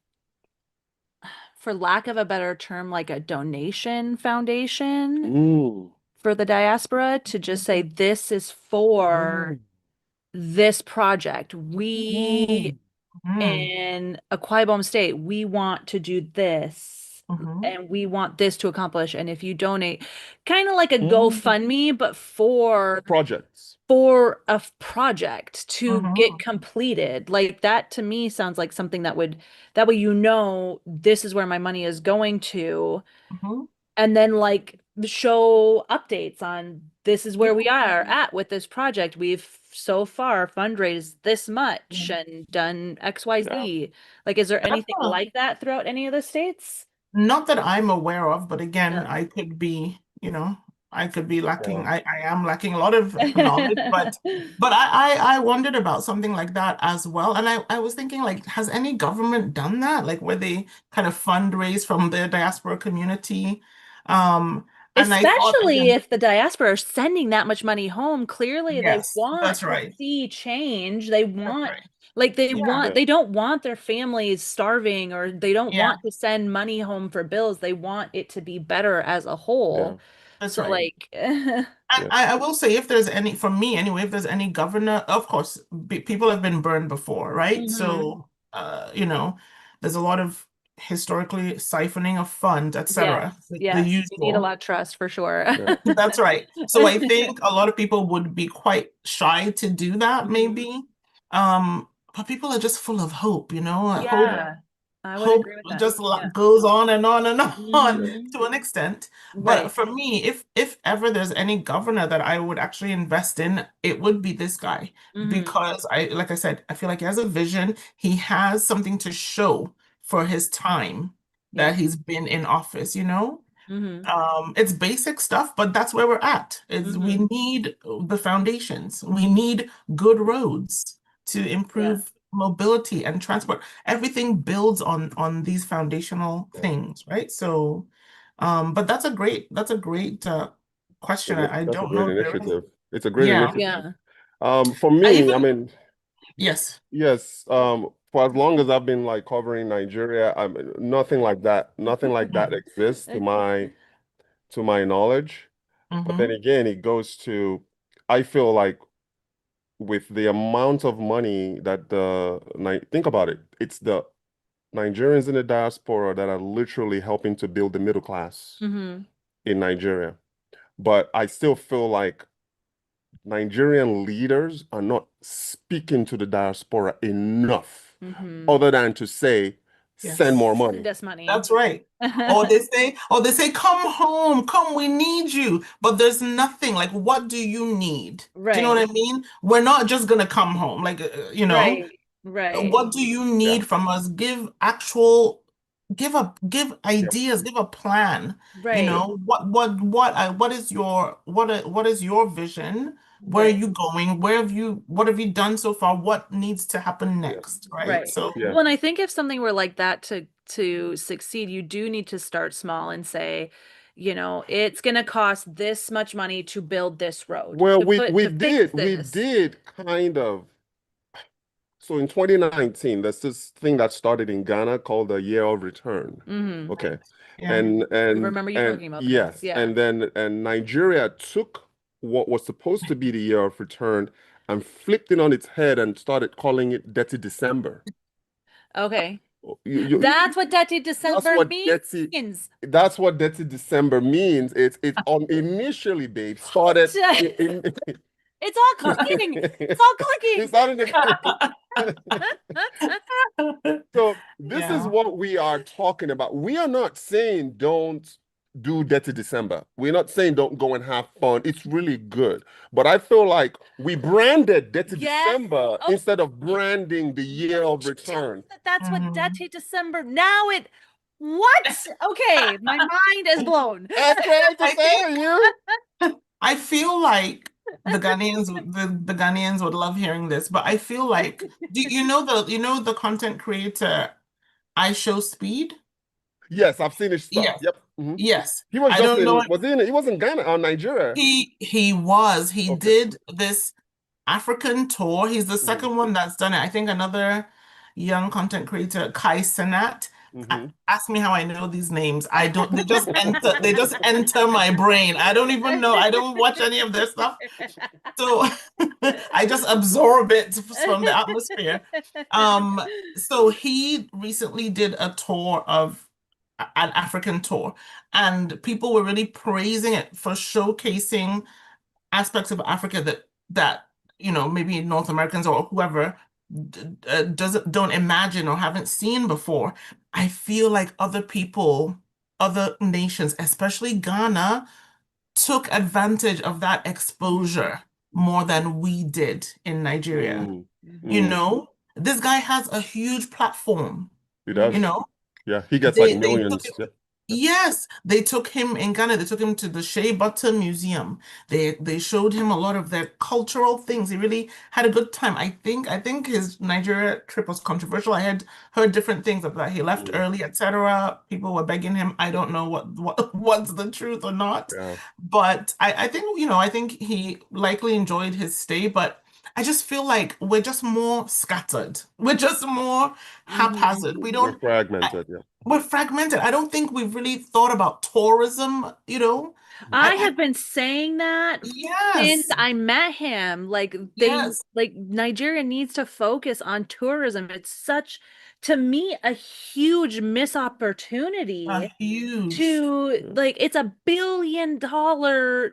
for lack of a better term, like a donation foundation for the diaspora to just say, this is for this project? We Mhm. in Akwa Ibom State, we want to do this Mhm. and we want this to accomplish. And if you donate, kind of like a GoFundMe, but for projects. a project to get Mhm. completed. Like that to me sounds like something that would, that way this is where my money is going to, Mhm. and then like show updates on this is where we Yeah. are at with this project. We've so far fundraised this much Yeah. and done Yeah. XYZ. Like, is there anything like that throughout any of the states? Not that I'm aware of, but again, Yeah. I could be lacking. Yeah. I am lacking a lot of knowledge, but I wondered about something like that as well. And I was thinking, like, has any government done that? Like where they kind of fundraise from their diaspora community? And I thought Especially again, if the diaspora are sending that much money home, clearly they yes, want that's to right. see change. They That's want, right. like, Yeah, Yeah. they don't want their families starving, or they don't yeah, want to send money home for bills. They want it to be better as a Yeah. whole. that's So, right. like, And Yeah. I will say, if there's any, for me anyway, if there's any governor, of course, people have been burned before, right? mhm. So, there's a lot of historically siphoning of funds, Yes, etc. The yes, you need a usual. lot of trust for sure. Yeah. That's right. So I think a lot of people would be quite shy to do that, Mhm. maybe. But people are just full of hope, Hope Yeah, I would hope agree with that. just Yeah. goes on and on and on Mhm. to an extent. But Right. for me, if ever there's any governor that I would actually invest in, it would be this guy, Hmm. because like I said, I feel like he has a vision. He has something to show for his time Yeah. that he's been in office. Hmm. It's basic stuff, but that's where we're at. Is we Hmm. need the foundations. We need good roads to Yeah. improve mobility and transport. Everything builds on these foundational Yeah. things, right? So, but that's a great question. I That's a don't know great if there is. initiative. It's a great Yeah. initiative. Yeah. For I me, I even mean, yes. yes, for as long as I've been like covering Nigeria, I mean, nothing like that exists to my knowledge. But then Mm-hmm. again, it goes to, I feel like with the amount of money that think about it, it's the Nigerians in the diaspora that are literally helping to build the middle class Hmm. in Nigeria. But I still feel like Nigerian leaders are not speaking to the diaspora enough, Hmm. other than to say, send Yes. more money. Send us money. That's right. Or they say, come home, come, we need you. But there's nothing like, what do you need? Do you know Right. what I mean? We're not just gonna come home. Like, Right. Right. what do you Yeah, need from us? Give yeah, ideas, give a plan. yeah, Right. What is your vision? Where are Right. you going? What have you done so far? What needs to happen yeah, next, right? Right. So, yeah. Well, and I think if something were like that to succeed, you do need to start small and say, it's going to cost this much money to build this road, Well, to we fix we this. did kind of. So in 2019, there's this thing that started in Ghana called the Year of Return. Hmm. Okay. yeah. Remember you talking about this. Yes, Yeah. and Nigeria took what was supposed to be the Year of Return and flipped it on its head and started calling it Dirty December. Okay. You, That's what Dirty that's December what dirty means. that's what Dirty December means. It's initially, babe, started It's all clicking. It's all it clicking. started So this is Yeah. what we are talking about. We are not saying don't. do Dirty December. We're not saying don't go and have fun. It's really good. But I feel like we branded Dirty Yes. December Oh. instead of branding the year of return. That's what Dirty December. Now it. What? Okay, my mind is blown. That's what I I'm saying, you. I feel like the Ghanaians would love hearing this, but I feel like you know the content creator I Show Speed? Yes, I've seen his stuff. Yes. Yep. Mhm. Yes. He was I just don't know. he was in Ghana or Nigeria. He Okay. did this African tour. He's the Mhm. second one that's done it. I think another young content creator, Kai Senat. Mhm. Ask me how I know these names. I don't, they just enter my brain. I don't even know. I don't watch any of their stuff. So I just absorb it from the atmosphere. So he recently did a tour of an African tour, and people were really praising it for showcasing aspects of Africa that maybe North Americans or whoever doesn't don't imagine or haven't seen before. I feel like other people, other nations, especially Ghana, took advantage of that exposure more than we did in Nigeria. Mm. You Mm. know, this guy has a huge platform, He does. you know. Yeah, he gets like They took millions. him, Yeah. yes, they took him in Ghana. They took him to the Shea Butter Museum. They showed him a lot of their cultural things. He really had a good time. I think his Nigeria trip was controversial. I had heard different things of that. He left Mm. early, etc. People were begging him. I don't know what's the truth or not. Yeah. But I think, I think he likely enjoyed his stay, but I just feel like we're just more scattered. We're just more haphazard. We We're don't. fragmented. Yeah. We're fragmented. I don't think we've really thought about tourism. I have been saying that since Yes, I met him. Like yes, Nigeria needs to focus on tourism. It's such, to me, a huge miss a opportunity huge, to it's $1 billion,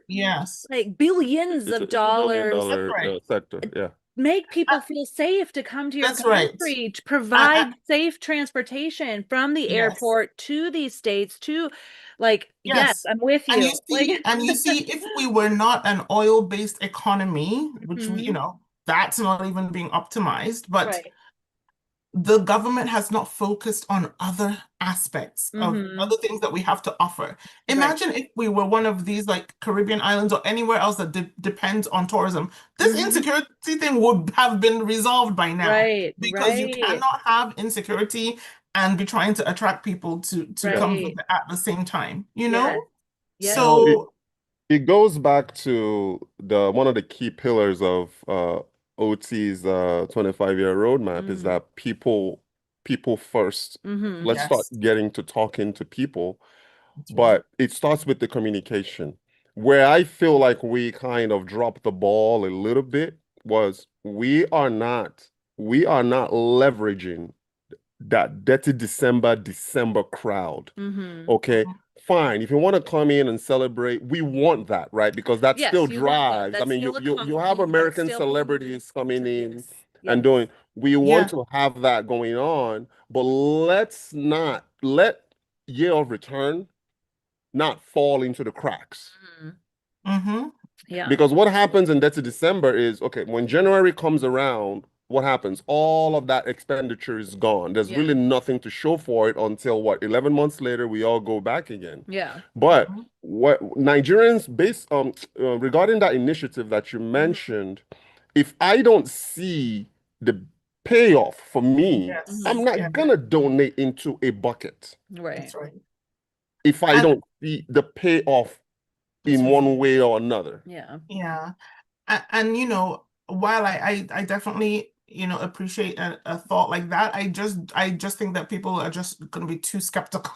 yes. like billions of It's a billion dollars. That's dollar right. sector. Yeah. Make people Uh, feel safe to come to your That's right. country, to I, provide safe transportation from the yes, airport to these states to yes, yes. I'm with And you. you see, if we were not an oil-based economy, which Mhm. that's not even being optimized, but Right. the government has not focused on other aspects of Mhm. other things that we have to offer. Right. Imagine if we were one of these like Caribbean islands or anywhere else that depends on tourism. This Mhm. insecurity thing would have been resolved by now Right. because you Right. cannot have insecurity and be trying to attract people to come Right. visit at the same time, Yes. Yes. Well, So, it goes back to the one of the key pillars of OT's 25-year roadmap is Mm. that people first. Mhm. Let's start yes, getting to talking to people, that's right. but it starts with the communication. Where I feel like we kind of dropped the ball a little bit was we are not leveraging that dirty December crowd. Mhm. Okay, Mhm. fine. If you want to come in and celebrate, we want that, right? Because that Yes, still you want that. drives. I That's mean, still you have that's American still celebrities coming in yes. and Yes. doing. We want Yeah, to have that going on, but let's not let year of return not fall into the cracks. Mhm. hmm Yeah. Because what happens in Dirty December is, okay, when January comes around, what happens? All of that expenditure is gone. There's Yeah. really nothing to show for it until what, 11 months later, we all go back again. Yeah. But hmm what Nigerians, based regarding that initiative that you mentioned, if I don't see the payoff for me, I'm yes, Mhm. yeah, not gonna donate into a bucket Right. that's right. if I And don't see the payoff that's in right. one way or another. Yeah. Yeah. And while I definitely appreciate a thought like that, I just think that people are just gonna be too skeptical.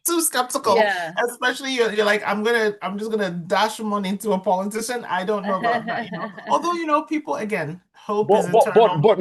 Too skeptical. Yeah. Especially you're like, I'm just gonna dash money into a politician. I don't know about that. Although, people again, hope is eternal. But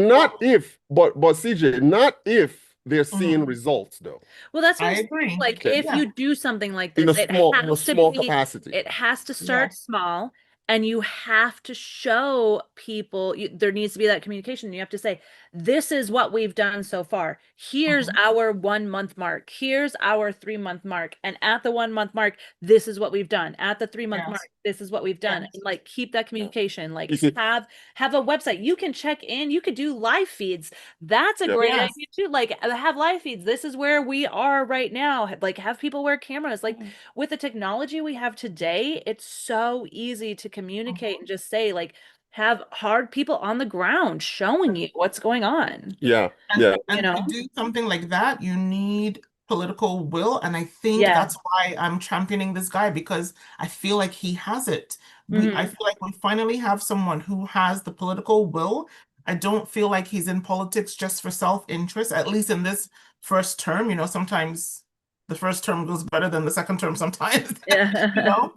CJ, not if they're seeing Mhm. results though. Well, that's what I I'm saying. agree. Like, Okay. if Yeah. you do something like In this, a small has to small be, capacity. it has to Yeah. start small, And you have to show people, there needs to be that communication. You have to say, this is what we've done so far. Here's our 1 month mark. Here's our 3 month mark. And at the 1 month mark, this is what we've done. At the 3 month mark, this is what we've done. Yes. And like keep that communication. Like You see- have a website. You can check in. You could do live feeds. That's a great Yes. idea too. Like have live feeds. This is where we are right now. Like have people wear cameras. Like with the technology we have today, it's so easy to communicate and just say like have hard people on the ground showing you what's going on. Yeah, yeah. And You know? to do something like that, you need political will. And I think Yeah. that's why I'm championing this guy, because I feel like he has it. I feel like we finally have someone who has the political will. I don't feel like he's in politics just for self-interest, at least in this first term. You know, sometimes the first term goes better than the second term sometimes, you Yeah. know?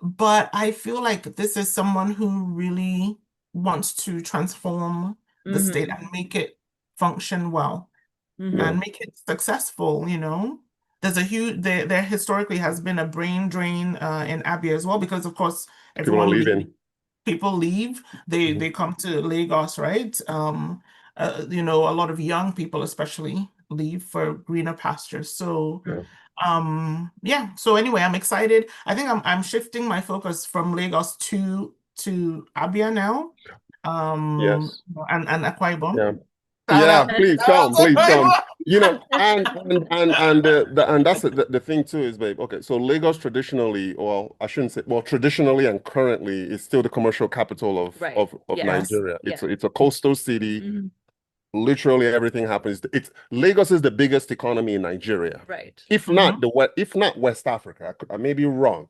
But I feel like this is someone who really wants to transform the state and make it function well and make it successful, you know. There's a huge there historically has been a brain drain in Abia as well, because of course People are everyone leaving. people leave, they come to Lagos, right? You know, a lot of young people especially leave for greener pastures. So Yeah. yeah, so anyway, I'm excited. I think I'm shifting my focus from Lagos to Abia now. Yes. And Akwa Ibom. Yeah. Shout Yeah, out. please Shout out come, to please Akwa come. Ibom. You know, and that's the thing too is, babe. Okay, so Lagos traditionally, well, I shouldn't say, well, traditionally and currently is still the commercial capital of Right. of Yes. Nigeria. Yeah. It's a coastal city. Mhm. Literally everything happens. It's Lagos is the biggest economy in Nigeria, Right. if not if not West Africa. I may be wrong,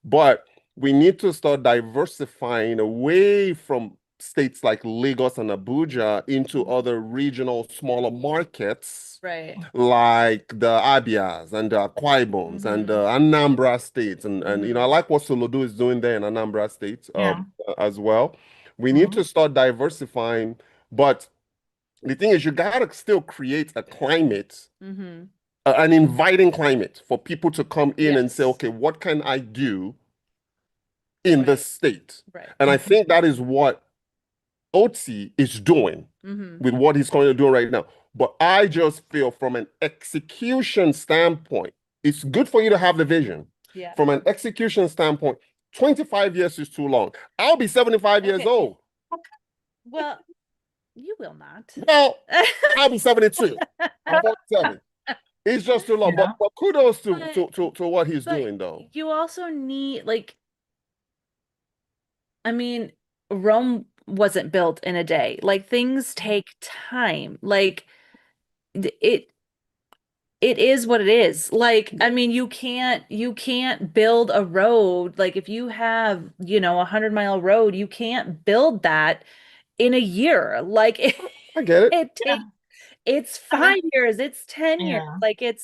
but we need to start diversifying away from states like Lagos and Abuja into other regional smaller markets Right. like the Abias and the Akwa Iboms and the Anambra states. And you know, I like what Solodo is doing there in Anambra State Yeah. as well. We need to start diversifying, but the thing is, you gotta still create a climate, an inviting climate for people to come in and say, Yes. okay, what can I do in this state? Right. And I think that is what Otti is doing with what he's going to do right now. But I just feel from an execution standpoint, it's good for you to have the vision. Yeah. From an execution standpoint, 25 years is too long. I'll be 75 years Okay. old. Well, you will not. Well, I'll be 72. I'm 47. It's just too long. Yeah. But kudos But- to what he's But doing, though. you also need like I mean, Rome wasn't built in a day. Like things take time. Like it it is what it is. Like, I mean, you can't build a road. Like if you have, 100-mile road, you can't build that in a year. Like I get it. it takes it's And I 5 years, it's 10 years. Yeah. Like I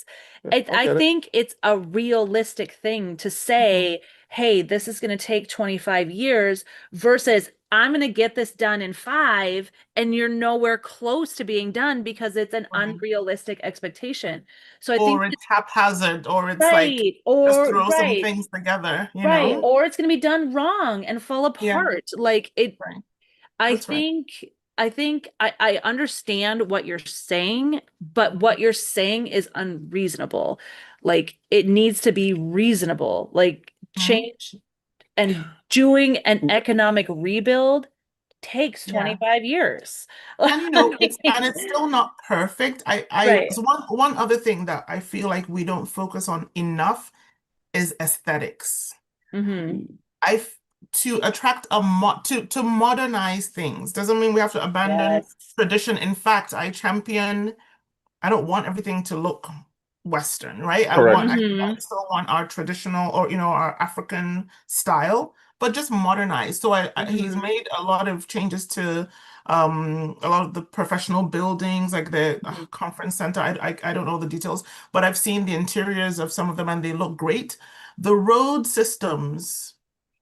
I get it. think it's a realistic thing to say, hey, this is going to take 25 years versus I'm going to get this done in 5 and you're nowhere close to being done because it's an Right. unrealistic expectation. So I Or think it's haphazard, or it's like right just or throw some right, things together, you right, know? or it's going to be done wrong and fall Yeah. apart. Like it Right. I That's right. think I understand what you're saying, but what you're saying is unreasonable. Like it needs to be reasonable. Like change and doing an economic rebuild takes Yeah. 25 years. And you know, it's still not perfect. Right. So one other thing that I feel like we don't focus on enough is aesthetics. I to attract to modernize things doesn't mean we have to abandon Yes. tradition. In fact, I don't want everything to look Western, right? Correct. I still want our traditional, or our African style, but just modernized. So he's made a lot of changes to a lot of the professional buildings, like the conference center. I don't know the details, but I've seen the interiors of some of them and they look great. The road systems,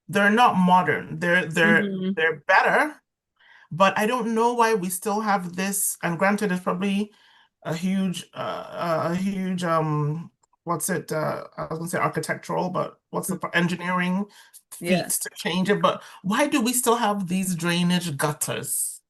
they're not modern. They're better, but I don't know why we still have this. And granted, it's probably a huge what's it? I was gonna say architectural, but what's the engineering Yeah. feats to change it? But why do we still have these drainage gutters?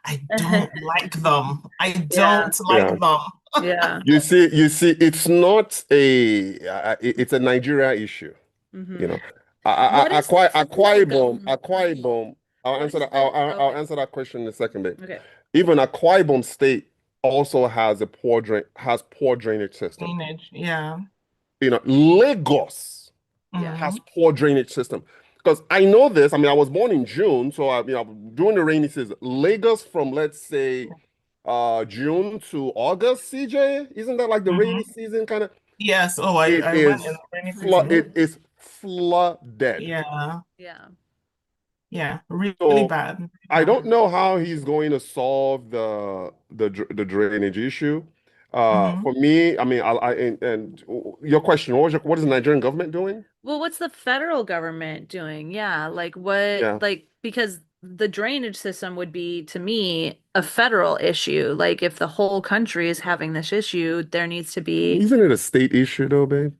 I don't like them. I Yeah. don't like Yeah. them. Yeah. You see, it's not it's a Nigeria issue. You know, What is the federal government Akwa doing? Ibom. I'll What answer is that. the I'll okay. answer that question in a second, babe. Okay. Even Akwa Ibom State also has poor drainage system. Drainage, yeah. Lagos Yeah. has Hmm. poor drainage system. Because I know this. I mean, I was born in June, so during the rainy season, Lagos from let's say June to August, CJ, isn't that like the rainy Hmm. season kind of? Yes. Oh, It I went in is the rainy season. it is flooded. Yeah. Yeah. Yeah. Really So bad. Really I don't bad. know how he's going to solve the drainage issue. Hmm. For me, I mean, and your question, what is the Nigerian government doing? Well, what's the federal government doing? Yeah, like what, Yeah, like, because the drainage system would be, to me, a federal issue. Like, if the whole country is having this issue, there needs to be, isn't it a state issue though, babe?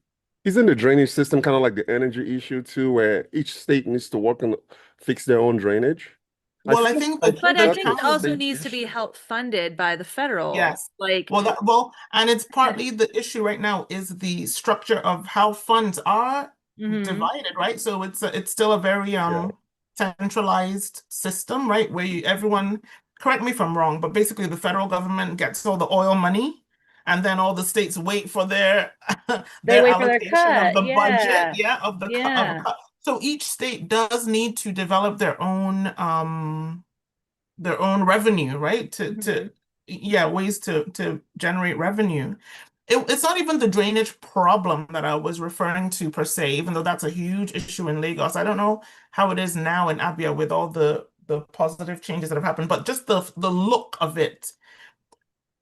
Isn't the drainage system kind of like the energy issue too, where each state needs to work on fix their own drainage? Well, I think I that but think I the that's think a it also state challenge, needs to be issue. help funded by the federal. yes. Like, And it's partly the issue right now is the structure of how funds are hmm divided, right? So it's still a very Yeah. centralized system, right? Where everyone, correct me if I'm wrong, but basically the federal government gets all the oil money, and then all the states wait for their they their wait for their allocation of cut. the budget, Yeah. yeah, of the cut of a Yeah. cut. So each state does need to develop their own revenue, right? hmm Yeah, ways to generate revenue. It's not even the drainage problem that I was referring to per se, even though that's a huge issue in Lagos. I don't know how it is now in Abia with all the positive changes that have happened, but just the look of it.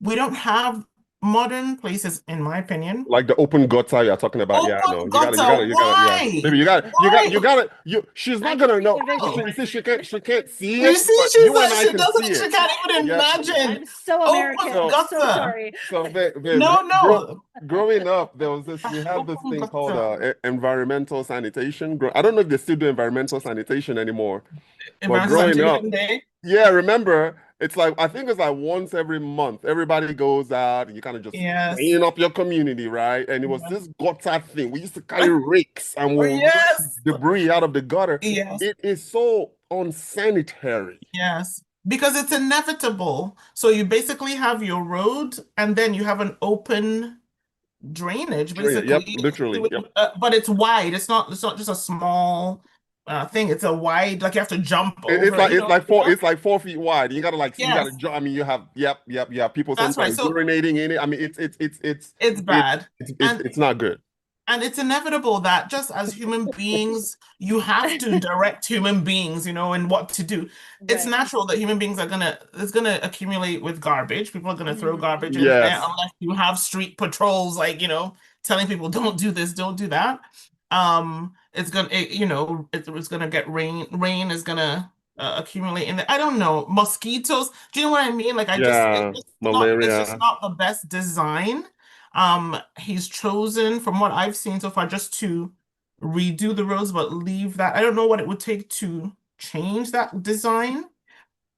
We don't have modern places, in my opinion. Like the open gutter you're talking about. Yeah, I know. Open gutter. Yeah. Why? Maybe Why? she's I not can gonna see know. the visual. You see, she can't see You it, see, but she you and said I she can see doesn't, she it. can't even Yeah. imagine. I'm so American. Open So, I'm so gutter. sorry. babe, No, no. growing up, we had this Open thing called gutter. environmental sanitation. I don't know if they still do environmental sanitation anymore, but Environmental growing up, Sanitation Day. yeah, remember, it's like I think it's like once every month, everybody goes out and you kind of just Yes. clean up your community, right? And it was Yeah. this gutter thing. We used to carry rakes and Oh, we'll rake yes. debris out of the gutter. Yes. It is so unsanitary. Yes. Because it's inevitable. So you basically have your road and then you have an open drainage, Yep, basically. literally. Yep. But it's wide. It's not just a small thing. It's a wide, like you have to jump It's over, like you know, yeah. it's like 4 feet wide. You gotta Yes, I mean, you have people that's right. sometimes So urinating in it. I mean, it's bad. And it's not good. And it's inevitable that just as human beings, you have to direct human beings, in what to do. It's Right. natural that human beings it's gonna accumulate with garbage. People are gonna throw garbage in there Yes. unless you have street patrols, like, telling people don't do this, don't do that. It's gonna get rain. Rain is gonna accumulate in there. I don't know. Mosquitoes. Do you know what I mean? Like Yeah, it's just malaria. not the best design. He's chosen, from what I've seen so far, just to redo the roads, but leave that. I don't know what it would take to change that design.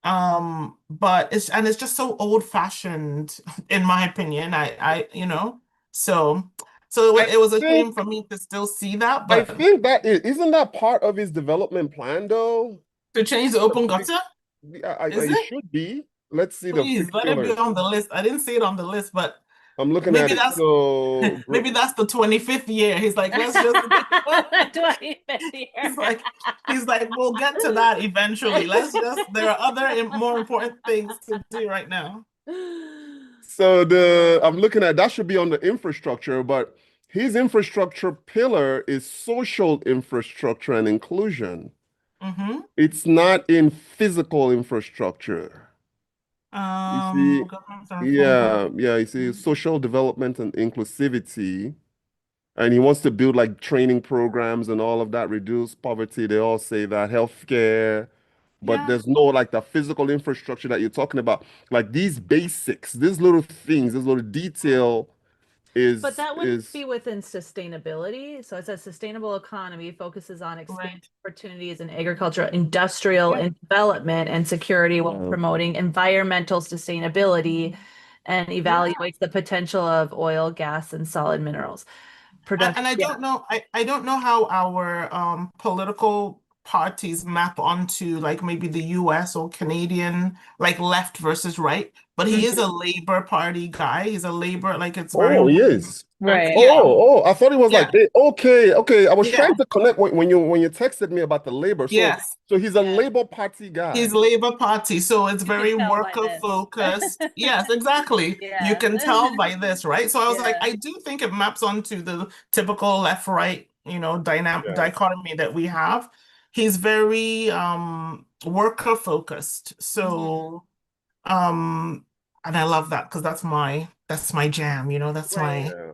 But it's just so old-fashioned, in my opinion. So I it was a shame think for me to still see that, I but think that isn't that part of his development plan though? to change the open gutter, is It it? should be. Let's see the Please let it be particulars. on the list. I didn't see it on the list, but I'm looking at maybe it. that's So, maybe that's the 25th year. He's like, let's just Do I even hear? He's like, we'll get to that eventually. There are other more important things to do right now. I'm looking at that should be on the infrastructure, but his infrastructure pillar is social infrastructure and inclusion. Mm-hmm. It's not in physical infrastructure. You see, Government and reform project. you see social development and inclusivity. And he wants to build like training programs and all of that, reduce poverty. They all say that healthcare, but Yeah. there's no like the physical infrastructure that you're talking about. Like these basics, these little things, this little detail But that wouldn't is be within sustainability. So it says sustainable economy focuses on expanding Right. opportunities in agriculture, industrial Yeah. and development and security while Yeah. promoting environmental sustainability and Yeah. evaluates the potential of oil, gas, and solid minerals. Production. And I Yeah. don't know, I don't know how our political parties map onto like maybe the US or Canadian, like left versus right, but he is Mhm. a Labor Party guy. He's a Labor, like it's very Oh, he much is. Right. yeah, I thought it was yeah, like, okay, okay. I was yeah, trying to connect when you texted me about the labor. So yes. he's a Yeah. Labor Party guy. He's Labor Party, so it's You can very tell by worker this. focused. Yes, exactly. You Yeah. can tell by this, right? So I was like, Yeah. I do think it maps onto the typical left-right, dynamic Yeah. dichotomy that we have. He's very worker focused. Mhm. So and I love that because that's my jam, that's Right. my Yeah.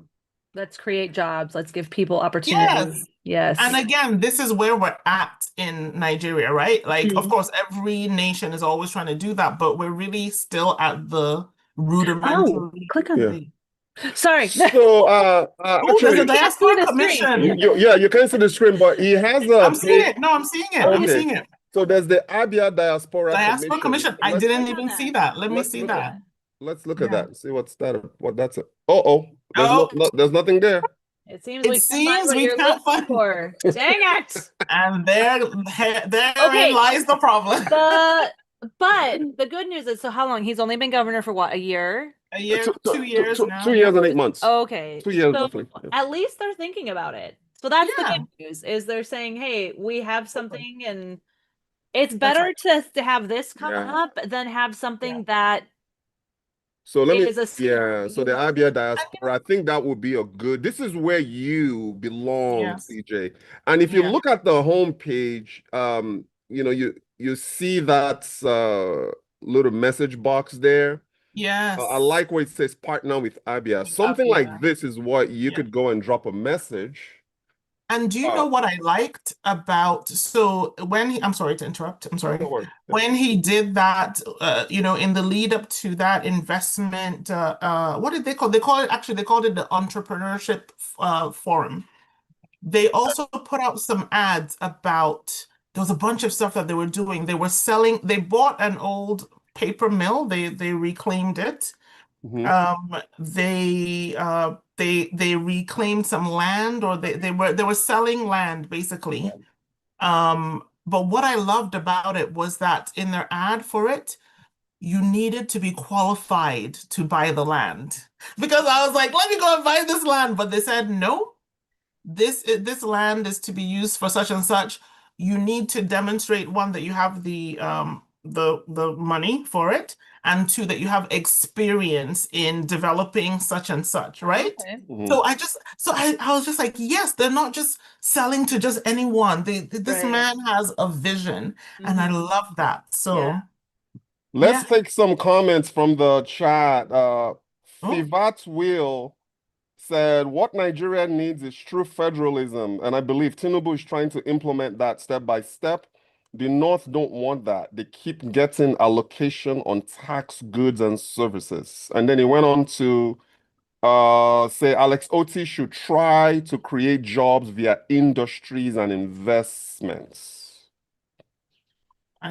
Let's create jobs. Let's give people yes. opportunity. And Yes. again, this is where we're at in Nigeria, right? Like, of Mhm. course, every nation is always trying to do that, but we're really still at the Oh, rudimentary. click on. Yeah. Sorry. So Oh, there's a actually, Can't see Diaspora the Commission. screen. yeah, you can see the screen, but he has a I'm seeing page. it. No, I'm seeing it. I'm Okay. seeing it. So there's the Abia Diaspora Diaspora Commission. Commission. I Let's didn't Click on even that. see that. Let me let's see look at that. Yeah. let's look at Yeah. that and see what that's. Oh, Oh, there's nothing there. It seems it we can't find seems what we you're can't looking find. for. Dang it. And therein Okay. lies the problem. But the good news is, so how long? He's only been governor for what, a year? A year, Two, two, 2 years two, now. 2 years Yep. and 8 months. Okay. 2 years So roughly. Yeah. at least they're thinking about it. So that's the Yeah, good news, is they're saying, hey, we have something, and it's that's better right. to have this come Yeah. up than have Yeah. something that So let me, is a yeah. So you the know. Abia I Diaspora, I think that would be a good. This is where you belong, Yes. CJ. And if you Yeah. look at the homepage, you see that little message box there. I Yes. like where it says partner with Abia. Something like Yeah. this is what you Yeah. could go and drop a message. And do you Uh, know what I liked about so when I'm sorry to interrupt. I'm no, sorry. don't worry. Yeah. When he did that, in the lead up to that investment, what did they call? They called it the entrepreneurship forum. They also put out some ads about there was a bunch of stuff that they were doing. They bought an old paper mill, they reclaimed it. Mhm. They reclaimed some land, or they were selling land basically. But what I loved about it was that in their ad for it, you needed to be qualified to buy the land. Because I was like, let me go and buy this land. But they said, no, this land is to be used for such and such. You need to demonstrate, one, that you have the money for it, and two, that you have experience in developing such and such, right? Okay. Mhm. So I was just like, yes, they're not just selling to just anyone. This Right. man has a vision, and I Mhm. love that. Yeah. So Let's yeah. take some comments from the chat. Oh, Fivat Will said, what Nigeria needs is true federalism. And I believe Tinubu is trying to implement that step by step. The North don't want that. They keep getting allocation on tax goods and services. And then he went on to say Alex Otti should try to create jobs via industries and investments.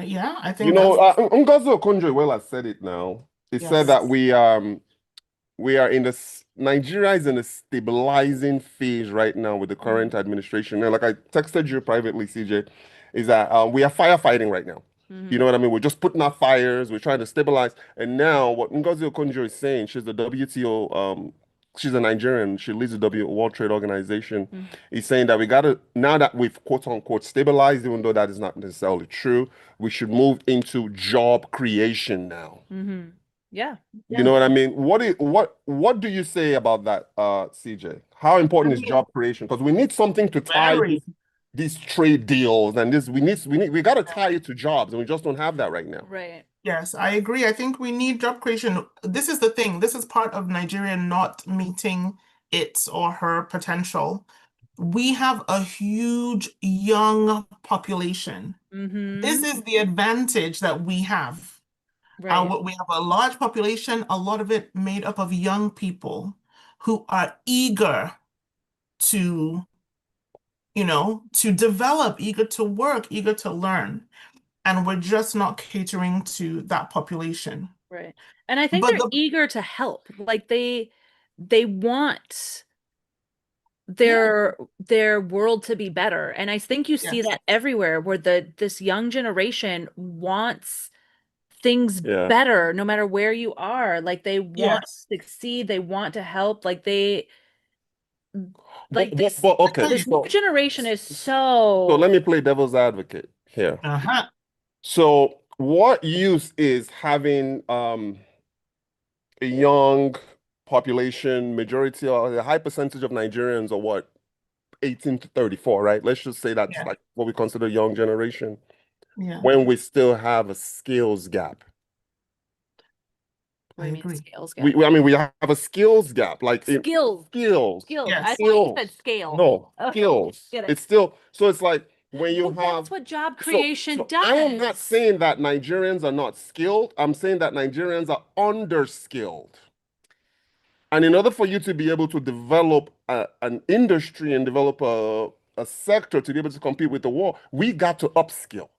yeah, I You think know, that's Ngozi Okonjo-Iweala has said it now. He said yes. that we are in this, Nigeria is in a stabilizing phase right now with the current administration. And like I texted you privately, CJ, is that we are firefighting right now. You know Mhm. what I mean? We're just putting out fires, we're trying to stabilize. And now what Ngozi Okonjo is saying, she's the WTO, she's a Nigerian, she leads the World Trade Organization. Mhm. He's saying that we gotta, now that we've quote unquote stabilized, even though that is not necessarily true, we should move into job creation now. Mhm. Yeah. You know what I mean? What do you say about that, CJ? How I important is mean, job creation? Because we need something to tie very. these trade deals and this we got to tie it to jobs, and we just don't have that right now. Right. Yes, I agree. I think we need job creation. This is the thing. This is part of Nigeria not meeting its or her potential. We have a huge young population. This Mhm. is the advantage that we have. Right. We have a large population, a lot of it made up of young people. who are eager to, to develop, eager to work, eager to learn. And we're just not catering to that population. Right. And I think But they're eager to help. Like they want their world to be better. And I think you see yes, that everywhere where this young generation wants things Yeah. better no matter where you are. Like they want yes. to succeed, they want to help. Like But, this okay, this new generation is so let so me play devil's advocate here. Uh-huh. So what use is having a young population, majority or a high percentage of Nigerians are what, 18 to 34, right? Let's just say that's Yeah, like what we consider young generation, yeah, when we still have a skills gap. what I do you mean agree. scales gap? I mean, we have a skills gap, like in Skills. skills, Skills. I Yes. thought you said skills. scale. No, Oh, skills. get it. It's still, so it's like when you Well, have, that's what job so, creation so I am not does. saying that Nigerians are not skilled. I'm saying that Nigerians are underskilled. And in order for you to be able to develop an industry and develop a sector to be able to compete with the world, we got to upskill.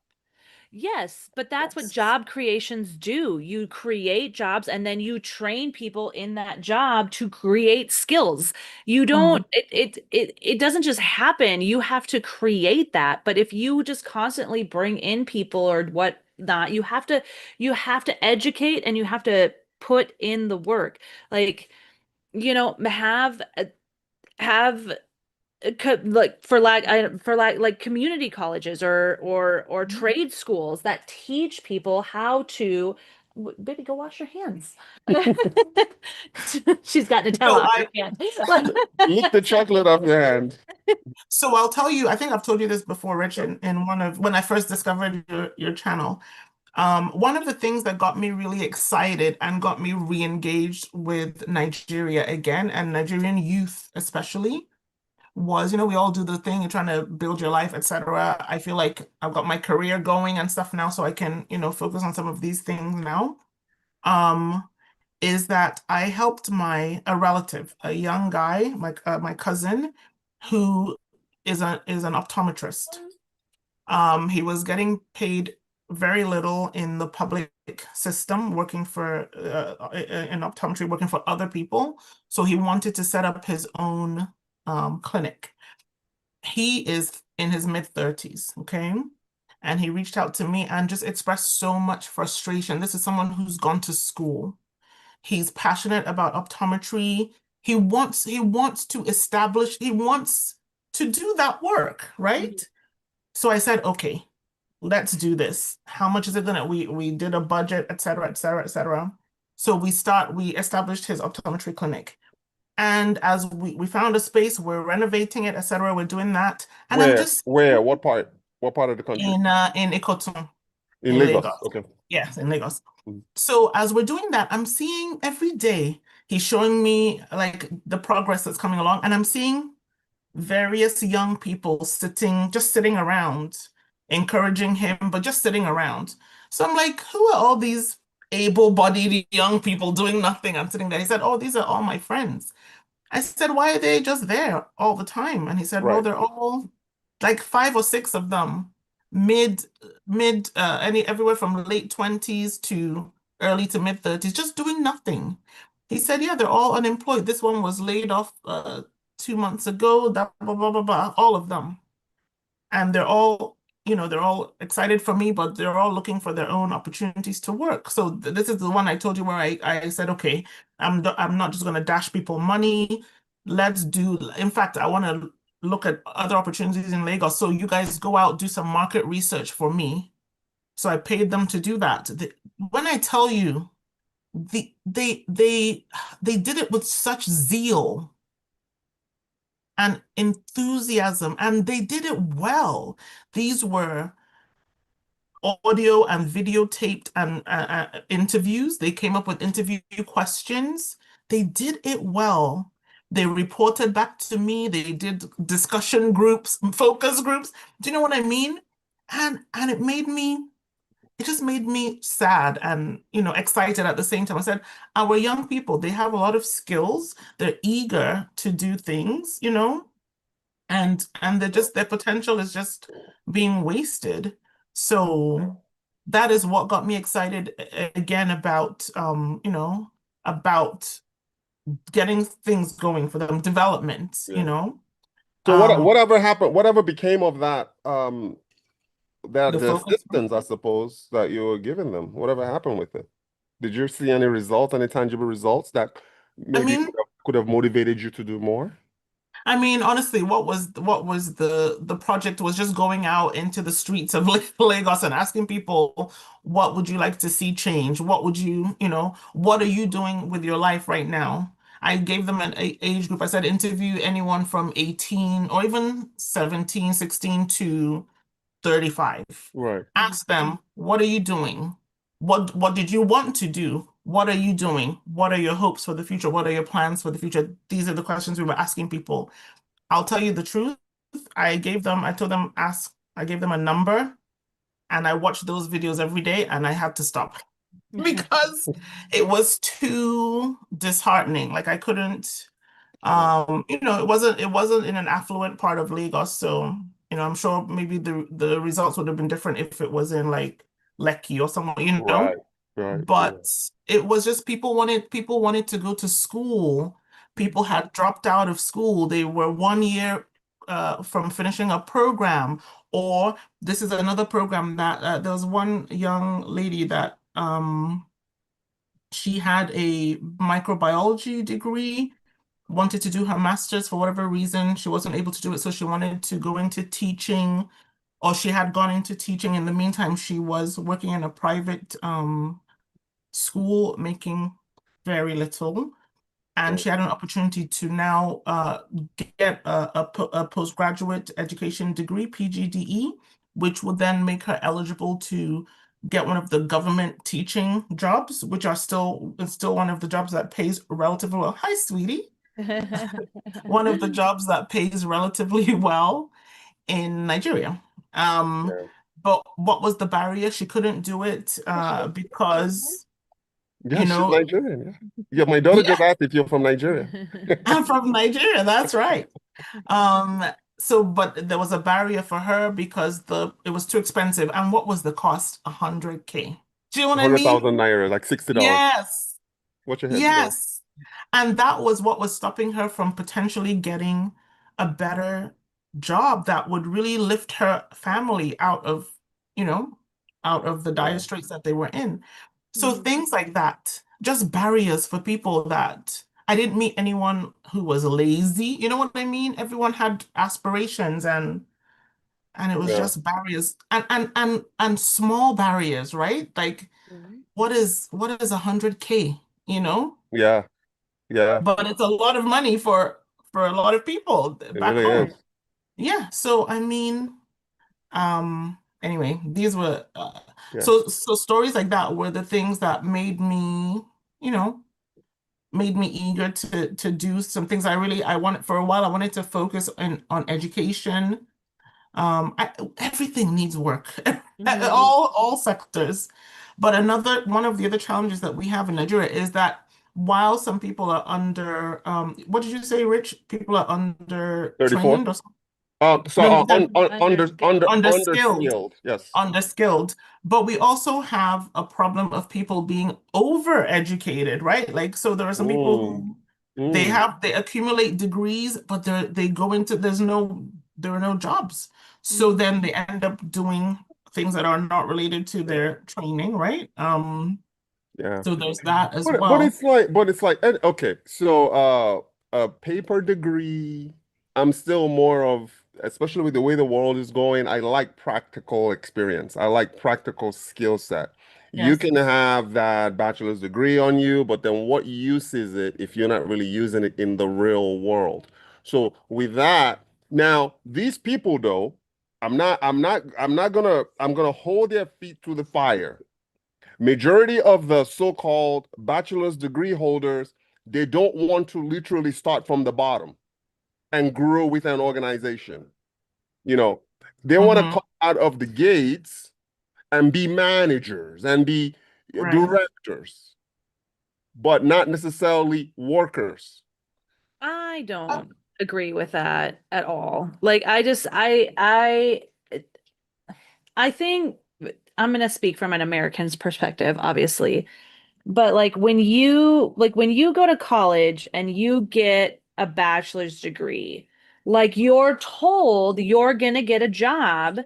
Yes, but that's what Yes. job creations do. You create jobs and then you train people in that job to create skills. You don't Mhm. it doesn't just happen. You have to create that. But if you just constantly bring in people or whatnot, you have to educate and you have to put in the work. Like, have like like community colleges or Mhm. trade schools that teach people how to baby, go wash your hands. She's got Nutella So on her I hand. Lick the chocolate off your hand. so I'll tell you, I think I've told you this before, Rich, in one of when I first discovered your channel. One of the things that got me really excited and got me re-engaged with Nigeria again and Nigerian youth especially was, we all do the thing, you're trying to build your life, etc. I feel like I've got my career going and stuff now, so I can, focus on some of these things now. Um, is that I helped a relative, a young guy, my cousin, who is an optometrist. He was getting paid very little in the public system, working for in optometry, working for other people. So he wanted to set up his own clinic. He is in his mid-30s, okay? And he reached out to me and just expressed so much frustration. This is someone who's gone to school. He's passionate about optometry. He wants to establish, he wants to do that work, right? So I said, okay, let's do this. How much is it gonna, we did a budget, et cetera, et cetera, et cetera. So we established his optometry clinic. And as we found a space, we're renovating it, et cetera. We're doing that. And I'm just Where, what part? What part of the country? in Ikotun, In in Lagos. Lagos. Okay. Yes, in Lagos. Mm. So as we're doing that, I'm seeing every day he's showing me like the progress that's coming along, and I'm seeing various young people just sitting around, encouraging him, but just sitting around. So I'm like, who are all these able-bodied young people doing nothing? I'm sitting there. He said, oh, these are all my friends. I said, why are they just there all the time? And he said, well, Right. they're all like 5 or 6 of them, everywhere from late 20s to early to mid 30s, just doing nothing. He said, yeah, they're all unemployed. This one was laid off 2 months ago, that blah, blah, blah, blah, all of them. And they're all excited for me, but they're all looking for their own opportunities to work. So this is the one I told you where I said, okay, I'm not just going to dash people money. In fact, I want to look at other opportunities in Lagos. So you guys go out, do some market research for me. So I paid them to do that. When I tell you, they did it with such zeal and enthusiasm, and they did it well. These were audio and videotaped and interviews. They came up with interview questions. They did it well. They reported back to me. They did discussion groups, focus groups. Do you know what I mean? And it made me it just made me sad and, excited at the same time. I said, our young people, they have a lot of skills. They're eager to do things, and their potential is just being wasted. So that is what got me excited again about getting things going for them, development. Yeah. So Um, whatever happened, whatever became of that that the the focus. assistance, I suppose, that you were giving them, whatever happened with it? Did you see any results, any tangible results that I maybe mean, could have motivated you to do more? honestly, what was the project was just going out into the streets of Lagos and asking people, what would you like to see change? What are you doing with your life right now? I gave them an age group. I said interview anyone from 18 or even 17, 16 to 35. Right. Ask them, what are you doing? What did you want to do? What are you doing? What are your hopes for the future? What are your plans for the future? These are the questions we were asking people. I'll tell you the truth. I told them I gave them a number and I watched those videos every day and I had to stop because it was too disheartening. Like I couldn't, Yeah. it wasn't in an affluent part of Lagos. So, I'm sure maybe the results would have been different if it was in like Lekki or somewhere. Right. Right. Yeah. But it was just people wanted to go to school. People had dropped out of school. They were 1 year from finishing a program, or this is another program that there was one young lady that she had a microbiology degree, wanted to do her master's for whatever reason. She wasn't able to do it, so she wanted to go into teaching, or she had gone into teaching. In the meantime, she was working in a private school making very little, and Right. she had an opportunity to now get a postgraduate education degree, PGDE, which would then make her eligible to get one of the government teaching jobs, which are still one of the jobs that pays relatively well. Hi, sweetie. One of the jobs that pays relatively well in Nigeria. Um, Yeah. but what was the barrier? She couldn't do it because Yeah, you she's know, Nigerian. Yeah. Yeah, my daughter just yeah, asked if you're from Nigeria. I'm from Nigeria. That's right. Um, but there was a barrier for her because it was too expensive. And what was the cost? 100K. Do you know what I mean? 100,000 naira, like $60. Yes. Watch your head. Yeah. Yes. And that was what was stopping her from potentially getting a better job that would really lift her family you know, out of the dire Yeah. straits that they were in. So things like that, just barriers for people that I didn't meet anyone who was lazy. You know what I mean? Everyone had aspirations and it was Yeah. just barriers and small barriers, right? Like what is 100K, you know? Yeah. Yeah. But it's a lot of money for a lot of people It back really is. home. Yeah. So I mean, anyway, these were Yeah. so stories like that were the things that you know, made me eager to do some things I wanted for a while. I wanted to focus on education. Everything needs work, all sectors. But another one of the other challenges that we have in Nigeria is that while some people are under, what did you say, Rich? People are under 34. trained or something? So No, you said underskilled, underskilled. Yes. underskilled. But we also have a problem of people being overeducated, right? Like, so there are some people Mm. who Mm. they accumulate degrees, but they go into there are no jobs. So then they end up doing things that are not related to Yeah. their training, right? Yeah. So there's that as But well. it's like okay, so a paper degree, I'm still more of, especially with the way the world is going, I like practical experience. I like practical skill set. You Yes. can have that bachelor's degree on you, but then what use is it if you're not really using it in the real world? So with that, now these people though, I'm gonna hold their feet to the fire. Majority of the so-called bachelor's degree holders, they don't want to literally start from the bottom and grow with an organization. You know, they want to Hmm. come out of the gates and be managers and be Right. directors, but not necessarily workers. I Uh, don't agree with that at all. Like I think I'm going to speak from an American's perspective, obviously. But like when you go to college and you get a bachelor's degree, like you're told you're going to get a job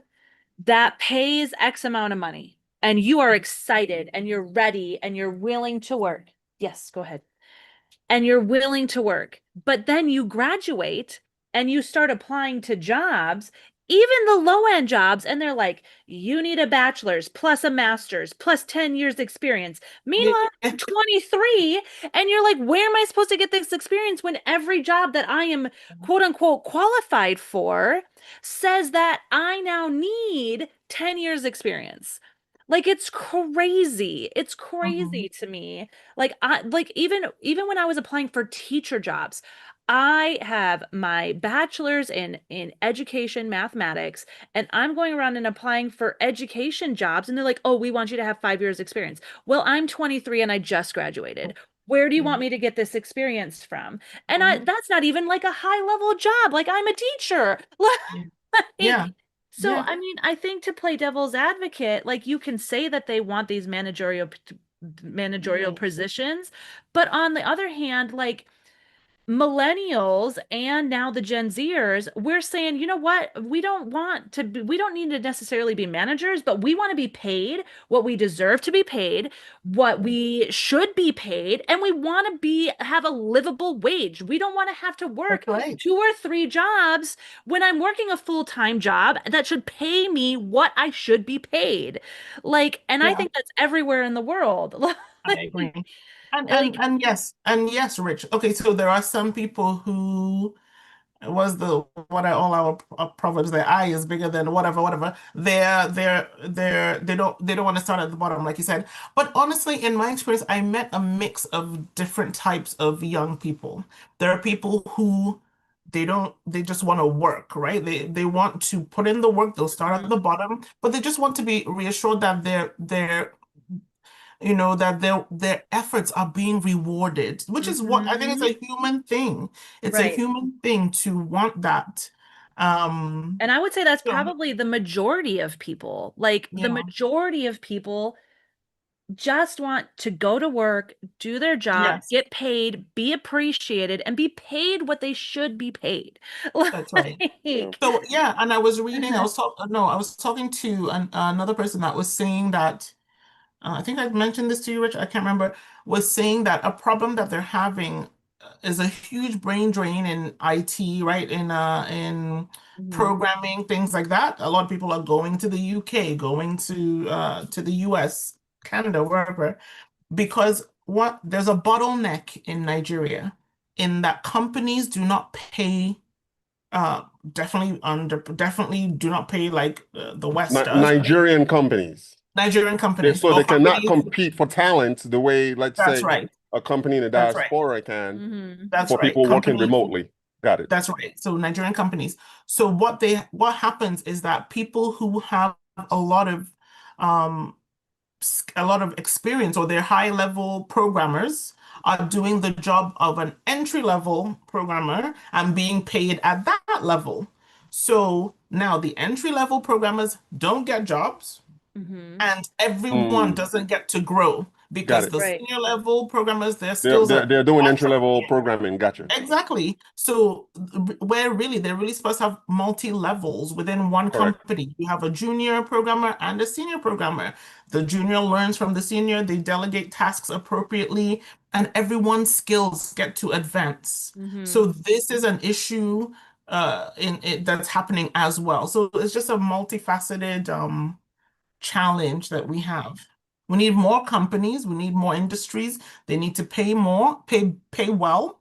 that pays X amount of money and you are excited and you're ready and you're willing to work. Yes, go ahead, and you're willing to work. But then you graduate and you start applying to jobs, even the low end jobs, and they're like, you need a bachelor's plus a master's plus 10 years experience. yeah. Meanwhile, you're 23 and you're like, where am I supposed to get this experience when every job that I am quote unquote qualified for says that I now need 10 years experience? Like it's crazy. It's Mhm. crazy to me. Like even when I was applying for teacher jobs, I have my bachelor's in education mathematics, and I'm going around and applying for education jobs, and they're like, "Oh, we want you to have 5 years experience." Well, I'm 23 and I just graduated. Where do you Yeah. want me to get this experience from? And I Mhm. that's not even like a high level job. Like I'm a teacher. Yeah. Yeah. Like, so Yeah. I mean, I think to play devil's advocate, like you can say that they want these managerial Mhm. positions, but on the other hand, like millennials and now the Gen Zers, we're saying, you know what? We don't need to necessarily be managers, but we want to be paid what we deserve to be paid, what we should be paid, and we want to have a livable wage. We don't want to have to That's work right. 2 or 3 jobs when I'm working a full-time job that should pay me what I should be paid. Like, and I Yeah, think that's everywhere in the world. I agree. Like, And yes, Rich. Okay, so there are some people who was the what I all our proverbs, their eye is bigger than whatever, whatever. They don't want to start at the bottom, like you said. But honestly, in my experience, I met a mix of different types of young people. There are people who they just want to work, right? They want to put in the work, they'll start at the mhm, bottom, but they just want to be reassured that their efforts are being rewarded, which is what I think it's mhm. a human thing. It's a Right. human thing to want that. Um, And I would say that's so probably the majority of people. Like the yeah, majority of people just want to go to work, do their job, yes, get paid, be appreciated, and be paid what they should be paid. that's right. Yeah. Like, So yeah, and I was talking to another person that was saying that I think I mentioned this to you, Rich, I can't remember, was saying that a problem that they're having is a huge brain drain in IT, right? In mhm, programming, things like that. A lot of people are going to the UK, going to the US, Canada, wherever, because what there's a bottleneck in Nigeria in that companies do not pay uh definitely do not pay like the West does, right? Nigerian companies. Nigerian companies So or they cannot companies. compete for talent the way, let's That's say, right. a company in the That's right. diaspora can mhm, That's for right. people working Companies. remotely. Got it. That's right. So Nigerian companies. So what happens is that people who have a lot of um experience or they're high level programmers are doing the job of an entry level programmer and being paid at that level. So now the entry level programmers don't get jobs mhm. and everyone Mm, doesn't get to grow got because it. the Right. senior level programmers, their They're skills they're are they're doing entry actually, level programming. Gotcha. exactly. So where really they're really supposed to have multi levels within one Correct. company. You have a junior programmer and a senior programmer. The junior learns from the senior, they delegate tasks appropriately, and everyone's skills get to advance. So Mhm. this is an issue in it that's happening as well. So it's just a multifaceted challenge that we have. We need more companies, we need more industries. They need to pay more, pay well.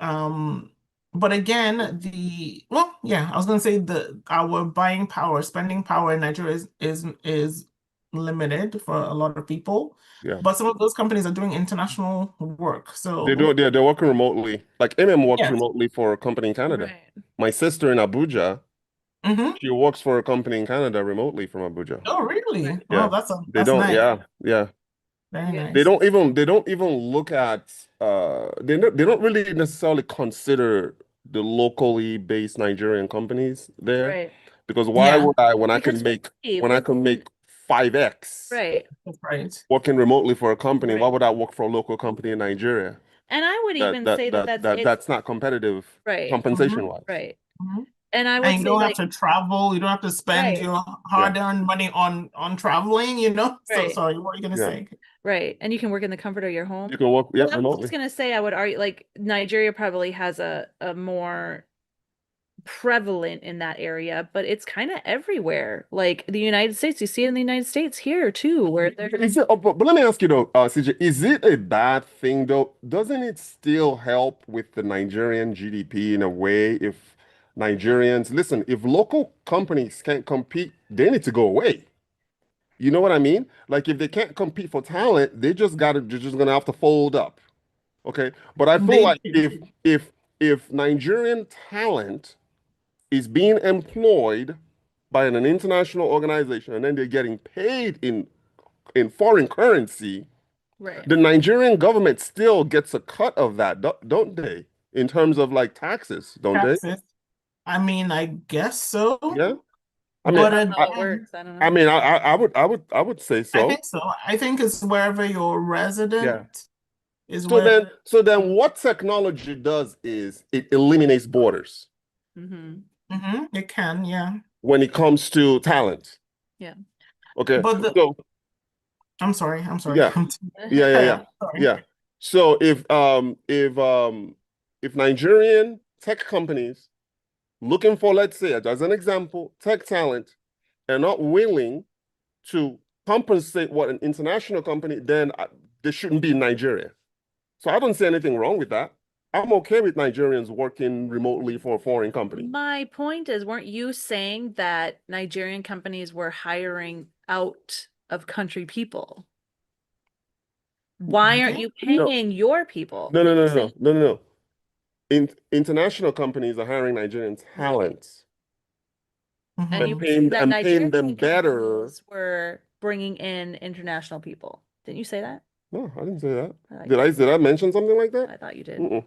Um, but again, I was gonna say the our buying power, spending power in Nigeria is limited for a lot of people. Yeah. But some of those companies are doing international work. So They're working remotely. Like MM works yes. remotely for a company in Canada. Right. My sister in Abuja, Mm-hmm. She works for a company in Canada remotely from Abuja. Oh, really? Yeah. Well, that's nice. Yeah. Very Yeah. nice. They don't even look at they don't really necessarily consider the locally based Nigerian companies there, Right. because why Yeah, would I Because for me, when I can make 5x right. that's right. working remotely for a company, why Right. would I work for a local company in Nigeria? And I would even say that That's not competitive right. Mm-hmm. compensation wise. Right. Mm-hmm. And I And would you say don't have like, to travel. You don't have to spend right, your Yeah. hard-earned money on traveling, you know? So right, sorry, what are you gonna Yeah. say? right. And you can work in the comfort of your home. You can work, yeah, Well, I was just remotely. gonna say I would argue like Nigeria probably has a more prevalent in that area, but it's kind of everywhere. Like the United States, you see it in the United States here too, where Is it, but let me ask you though, CJ, is it a bad thing though? Doesn't it still help with the Nigerian GDP in a way if Nigerians, listen, if local companies can't compete, they need to go away. You know what I mean? Like if they can't compete for talent, they're just gonna have to fold up. Okay. But I feel They like if Nigerian talent is being employed by an international organization and then they're getting paid in foreign currency, right. the Nigerian government still gets a cut of that, don't they? In terms of like taxes, don't they? taxes. I mean, I guess so. Yeah. I I mean, But don't know how it again, works. I don't I know. mean, I would say I so. think so. I think it's wherever you're Yeah. resident is So where what technology does is it eliminates borders Hmm. it can, yeah. when it comes to talent. Yeah. Okay. But So I'm sorry. yeah, Yeah, sorry. yeah. So if Nigerian tech companies looking for, let's say, as an example, tech talent, are not willing to compensate what an international company, then they shouldn't be in Nigeria. So I don't see anything wrong with that. I'm okay with Nigerians working remotely for a foreign company. My point is, weren't you saying that Nigerian companies were hiring out of country people? Why aren't They you No, paying your people? no, no, Didn't you no, say? no, no, no, no. International companies are hiring Nigerian talent. And you mhm. were saying that I'm paying Nigerian them better. companies were bringing in international people. Didn't you say that? No, I didn't say that. I thought you did. Did I mention something like that? I thought you did. Mm-mm.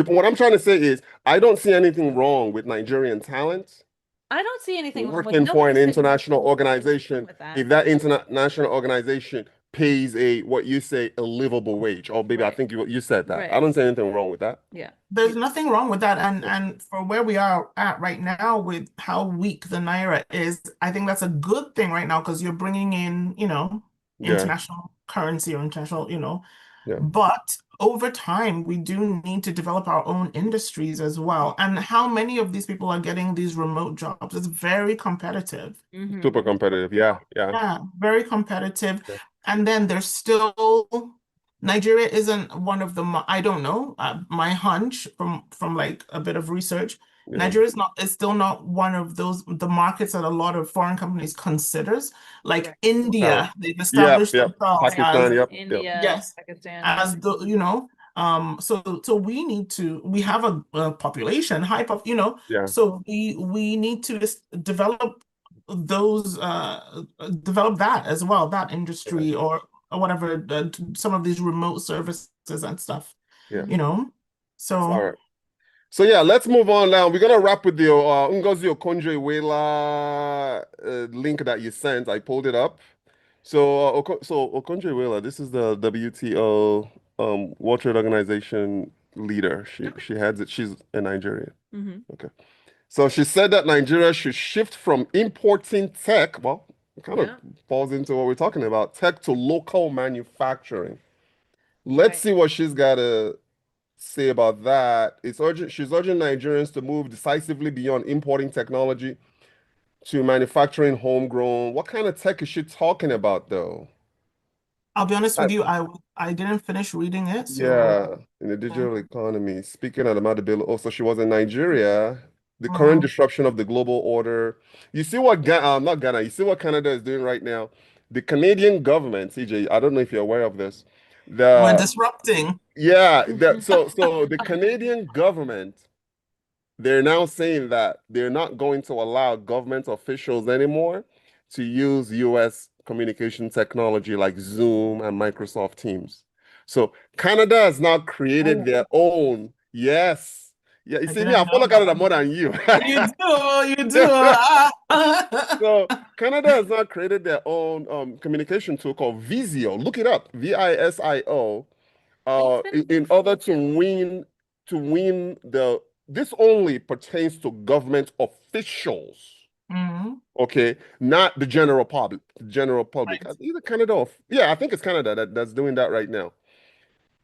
What I'm trying to say is, I don't see anything wrong with Nigerian talent I don't see anything wrong with working for an nobody's international organization with that. if that international organization pays what you say a livable wage. Or maybe I Right. think you said that. Right. I don't see anything wrong with that. Yeah. There's nothing wrong with that. And for where we are at right now with how weak the Naira is, I think that's a good thing right now because you're bringing in, Yeah, international currency or international, yeah. but over time, we do need to develop our own industries as well. And how many of these people are getting these remote jobs? It's very competitive. Hmm. Super competitive. Yeah, yeah, Yeah, very competitive. yeah, And then there's still Nigeria isn't one of the I don't know. My hunch from like a bit of research, yeah, Nigeria is still not one of the markets that a lot of foreign companies considers. Like Right. Talent. India, they've Yeah, established yeah. themselves Pakistan. as Yep, yep. India, yes, Pakistan, yeah. as so we have a population, Yeah, so we need to just those develop that as well, that yeah, industry or whatever, some of these remote services and stuff, yeah. you know. All So right. So yeah, let's move on now. We're gonna wrap with the Ngozi Okonjo-Iweala link that you sent. I pulled it up. So Okonjo-Iweala, this is the WTO World Trade Organization leader. She heads it. She's a Nigerian. Hmm. Okay. So she said that Nigeria should shift from importing tech, well, it kind of Yeah. falls into what we're talking about, tech to local manufacturing. Let's Right. see what she's got to say about that. She's urging Nigerians to move decisively beyond importing technology to manufacturing homegrown. What kind of tech is she talking about, though? I'll be honest Uh, with you, I didn't finish reading it, so yeah, in the yeah. digital economy. Speaking of the Madabil, also she was in Nigeria. The current Mhm. disruption of the global order. You see what not Ghana. You see what Canada is doing right now. The Canadian government, CJ. I don't know if you're aware of this. We're The disrupting. Yeah, so the Canadian government they're now saying that they're not going to allow government officials anymore to use US communication technology like Zoom and Microsoft Teams. So Canada has now created Oh, their own. Yes. Yeah, you I see me, I didn't know follow Canada that. more than you. You do, you do. Ah. So Canada has now created their own communication tool called Visio. Look it up, VISIO. I think it's been In order to win the this only pertains to government officials. Mhm. Okay, not the general public. General public. Right. Either Canada or yeah, I think it's Canada that's doing that right now.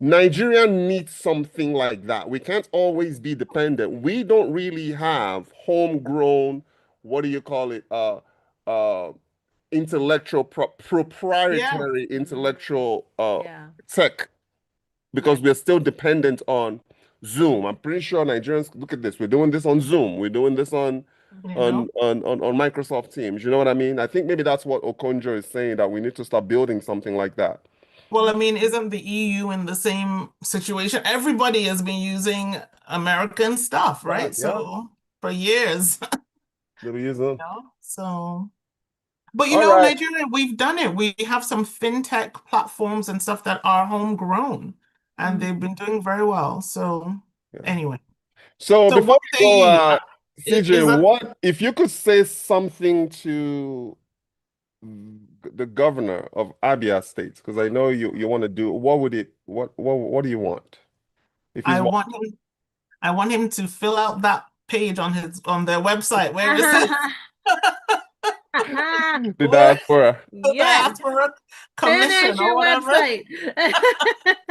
Nigeria needs something like that. We can't always be dependent. We don't really have homegrown, what do you call it? Uh Yeah. proprietary intellectual Yeah. tech because Right. we're still dependent on Zoom. I'm pretty sure Nigerians look at this. We're doing this on Zoom. We're doing this on You know? Microsoft Teams. You know what I mean? I think maybe that's what Okonjo is saying that we need to start building something like that. Well, I mean, isn't the EU in the same situation? Everybody has been using American stuff, That, right? yeah. So for years, Maybe use them. So, but All right. Nigeria, we've done it. We have some fintech platforms and stuff that are homegrown, and they've been doing very well. So, Yeah. anyway, So so before what we say go, you? CJ, Is that what if you could say something to the governor of Abia State? Because I know you want to do. What would it? What do you want? If he's I want him? I want him to fill out that page on their website where it says the where diaspora. the Yes. diaspora commission Finish or your whatever. website.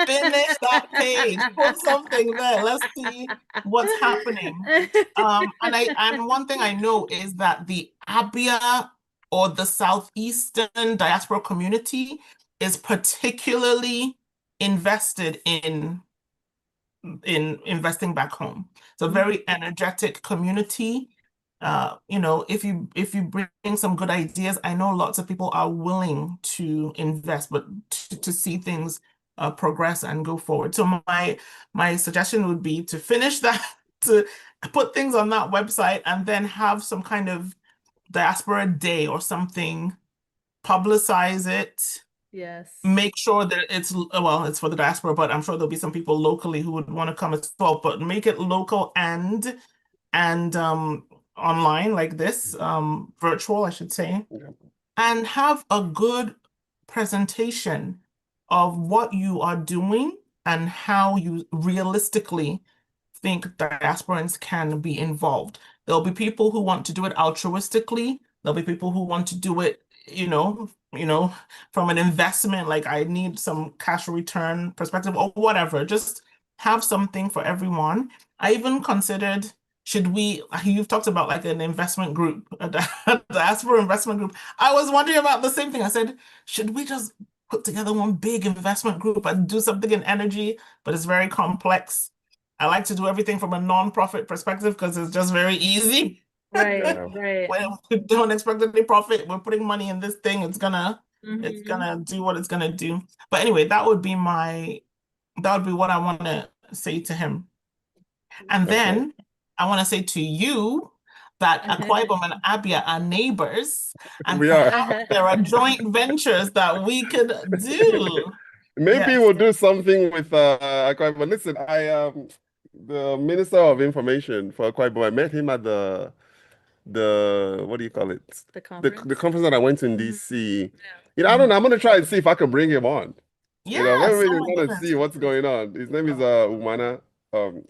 Finish that page. Put something there. Let's see what's happening. And one thing I know is that the Abia or the Southeastern diaspora community is particularly invested in investing back home. It's a very energetic community. If you bring some good ideas, I know lots of people are willing to invest, but to see things progress and go forward. So my suggestion would be to finish that, to put things on that website, and then have some kind of diaspora day or something, publicize it, Yes. make sure that it's for the diaspora, but I'm sure there'll be some people locally who would want to come as well, but make it local and online like this, virtual, I should say, Yeah. and have a good presentation of what you are doing and how you realistically think diasporans can be involved. There'll be people who want to do it altruistically. There'll be people who want to do it, from an investment, like I need some cash return perspective or whatever. Just have something for everyone. I even considered, you've talked about like an investment group, a diaspora investment group. I was wondering about the same thing. I said, should we just put together one big investment group and do something in energy? But it's very complex. I like to do everything from a non-profit perspective because it's just very easy. Right, Yeah. right. When we don't expect any profit, we're putting money in this thing, it's Mhm. gonna do what it's gonna do. But anyway, that would be what I want to say to him. And Okay. then I want to say to you that Akwa Ibom and Abia are neighbors, and We are. perhaps there are joint ventures that we could do. Maybe Yes. we'll do something with Akwa Ibom. Listen, I the Minister of Information for Akwa Ibom, I met him at the what do you call it? The The conference. conference that I went to in Mhm. DC. Yeah. I don't know. I'm gonna try and see if I can bring him on. Yes. Maybe Oh we my want to goodness. see what's going on. His name is Umana.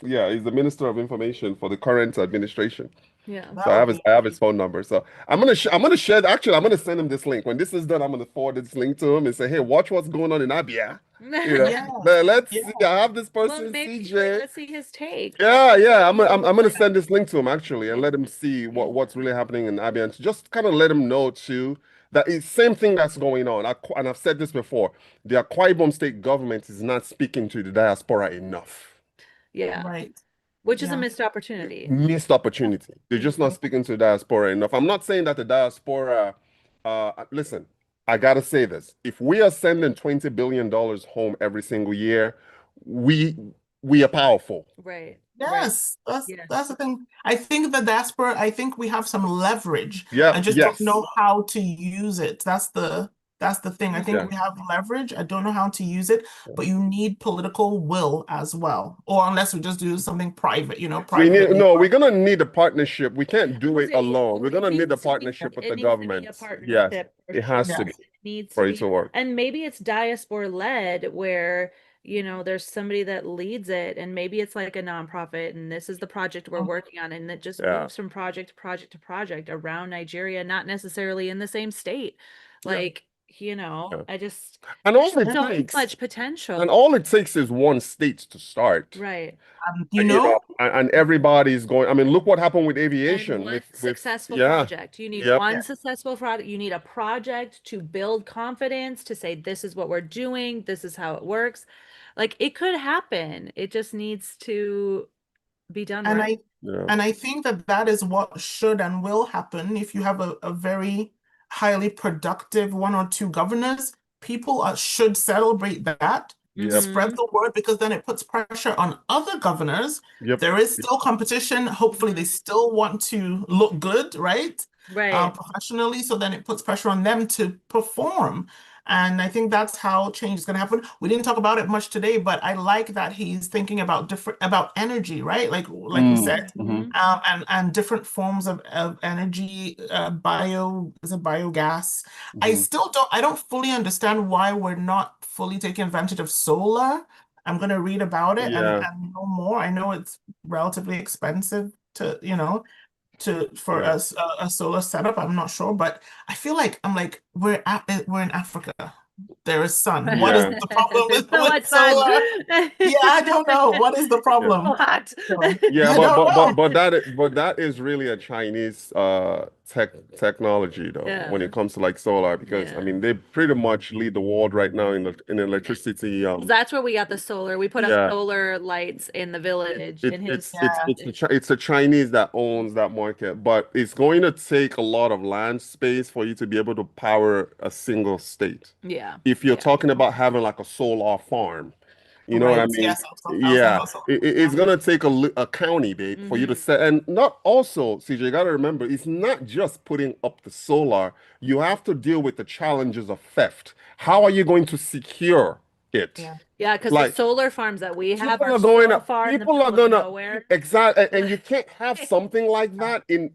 Yeah, he's the Minister of Information for the current administration. Yeah. So That would be I have his phone number. So I'm gonna share. Actually, I'm gonna send him this link. When this is done, I'm gonna forward this link to him and say, "Hey, watch what's going on in Abia." yes. Let's Yeah. see. I have this Well, person, maybe CJ. let's see his take. Yeah, yeah. I'm gonna Like, send this link to him actually and let him see what's really happening in Abia and to just kind of let him know too that it's same thing that's going on. And I've said this before. The Akwa Ibom state government is not speaking to the diaspora enough. yeah, Right. which is a Yeah. missed opportunity. Missed opportunity. They're just not Mhm. speaking to the diaspora enough. I'm not saying that the diaspora, listen, I gotta say this. If we are sending $20 billion home every single year, we we are powerful. Right. Yes, Yeah. that's the thing. I think the diaspora, I think we have some leverage. I Yep. just don't Yes. know how to use it. That's the thing. I think Yeah. we have leverage. I don't know how to use it, but you need political will as well. Or unless we just do something private, We need privately. no, we're gonna need a partnership. We can't do it Say alone. We're gonna need a partnership with it the needs to be a governments. Yes, partnership for it sure. has to Yes. be It needs for to it to be, work. and maybe it's diaspora led where, there's somebody that leads it, and maybe it's like a nonprofit, and this is the project we're working on, and it just Yeah. moves from project to project to project around Nigeria, not necessarily in the same state. Yeah. Like, Yeah. I just And all it so takes, much potential. and all it takes is one state to start. Right. You know, And everybody's going. I mean, look what happened with aviation. And one With successful yeah, project. You need yep, one successful project. You need a project to build confidence, to say, this is what we're doing, this is how it works. Like, it could happen. It just needs to be done and right. yeah, I think that that is what should and will happen if you have a very highly productive one or two governors. People should celebrate that, yep, spread the word, because then it puts pressure on other governors. yep. There is still competition. Hopefully, they still want to look good, right? Right. Professionally. So then it puts pressure on them to perform. And I think that's how change is going to happen. We didn't talk about it much today, but I like that he's thinking about about energy, right? Like we said, Mhm. and different forms of energy, is it biogas? I don't fully understand why we're not fully taking advantage of solar. I'm going to read about it Yeah, and know more. I know it's relatively expensive for yeah, us a solar setup. I'm not sure, but I feel like we're in Africa. There is sun. What is yeah, the problem There's so with much fun. solar? Yeah, I don't know. What is the yeah. problem? Hot. Yeah, I don't know. but that is really a Chinese technology though when Yeah. it comes to like solar because I Yeah. mean they pretty much lead the world right now in electricity. That's where we got the solar. We put up Yeah, solar lights in the village in his. Yeah. it's the Chinese that owns that market, but it's going to take a lot of land space for you to be able to power a single state. Yeah. If you're Yeah. talking about having like a solar farm. You know what I Right. mean? Yes. I was talking Yeah, about solar. it's gonna take a county, babe, for you to Mhm. set. And not also, CJ, you gotta remember, it's not just putting up the solar. You have to deal with the challenges of theft. How are you going to secure it? Yeah. Yeah, because the Like solar farms that we have people are are going so to, far in the people are middle of gonna nowhere. exactly, and you can't have something like that in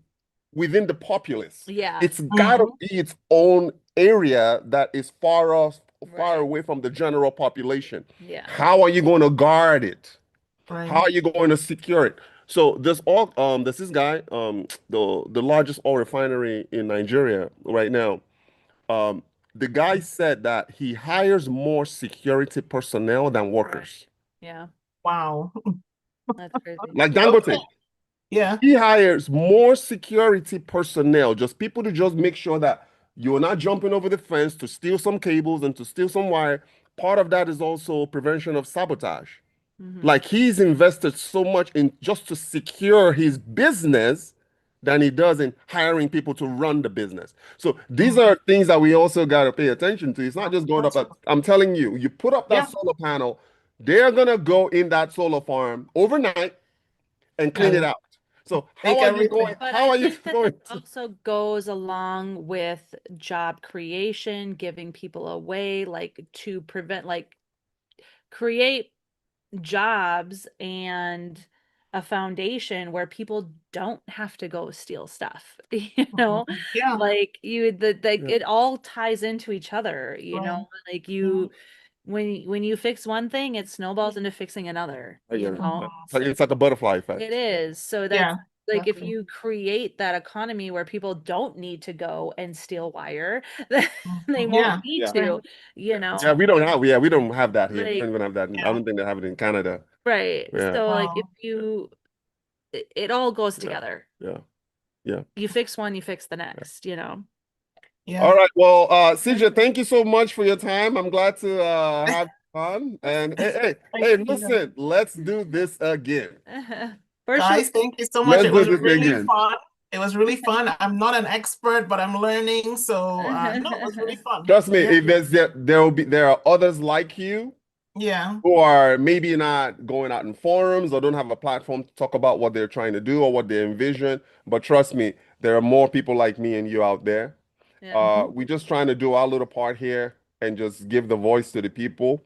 within the populace. Yeah. It's gotta Mhm. be its own area that is far Right. away from the general population. Yeah. How are you going to guard it? How Right. are you going to secure it? So there's this guy, the largest oil refinery in Nigeria right now. Um, the guy said that he hires more security personnel than workers. Yeah. Wow. That's crazy. Like Okay. Dangote, Yeah. he hires more security personnel, just people to just make sure that you're not jumping over the fence to steal some cables and to steal some wire. Part of that is also prevention of sabotage. Hmm. Like he's invested so much in just to secure his business than he does in hiring people to run the business. So these Mhm. are things that we also got to pay attention to. It's not just going up. Absolutely. I'm telling you, you put up that Yeah. solar panel, they're gonna go in that solar farm overnight and clean it And out. So take everything. But how I are you think that going to? also goes along with job creation, giving people away, like to prevent, like create jobs and a foundation where people don't have to go steal stuff, Yeah. like Yeah, it all ties into each other, Right. like Yeah. when you fix one thing, it snowballs into fixing another, I get it. so It's like a butterfly it effect. is. So that's Yeah. like if Exactly. you create that economy where people don't need to go and steal wire, then they won't Yeah. need Yeah. to, Yeah, we don't have that here. We don't like, even have that. I Yeah. don't think they have it in Canada. right. Yeah. So like if Oh, it all goes Yeah. together. Yeah. Yeah. You fix one, you fix the Yeah. next. yeah. All right. Well, CJ, thank you so much for your time. I'm glad to have you on. And Thank hey, you. listen, let's do this again. For sure. Guys, thank you so much. Let's It do was this really again. fun. It was really fun. I'm not an expert, but I'm learning. So no, it was really fun. Trust me, Yeah. if there are others like you Yeah. who are maybe not going out in forums or don't have a platform to talk about what they're trying to do or what they envision. But trust me, there are more people like me and you out there. Yeah. We're just trying to do our little part here and just give the voice to the people.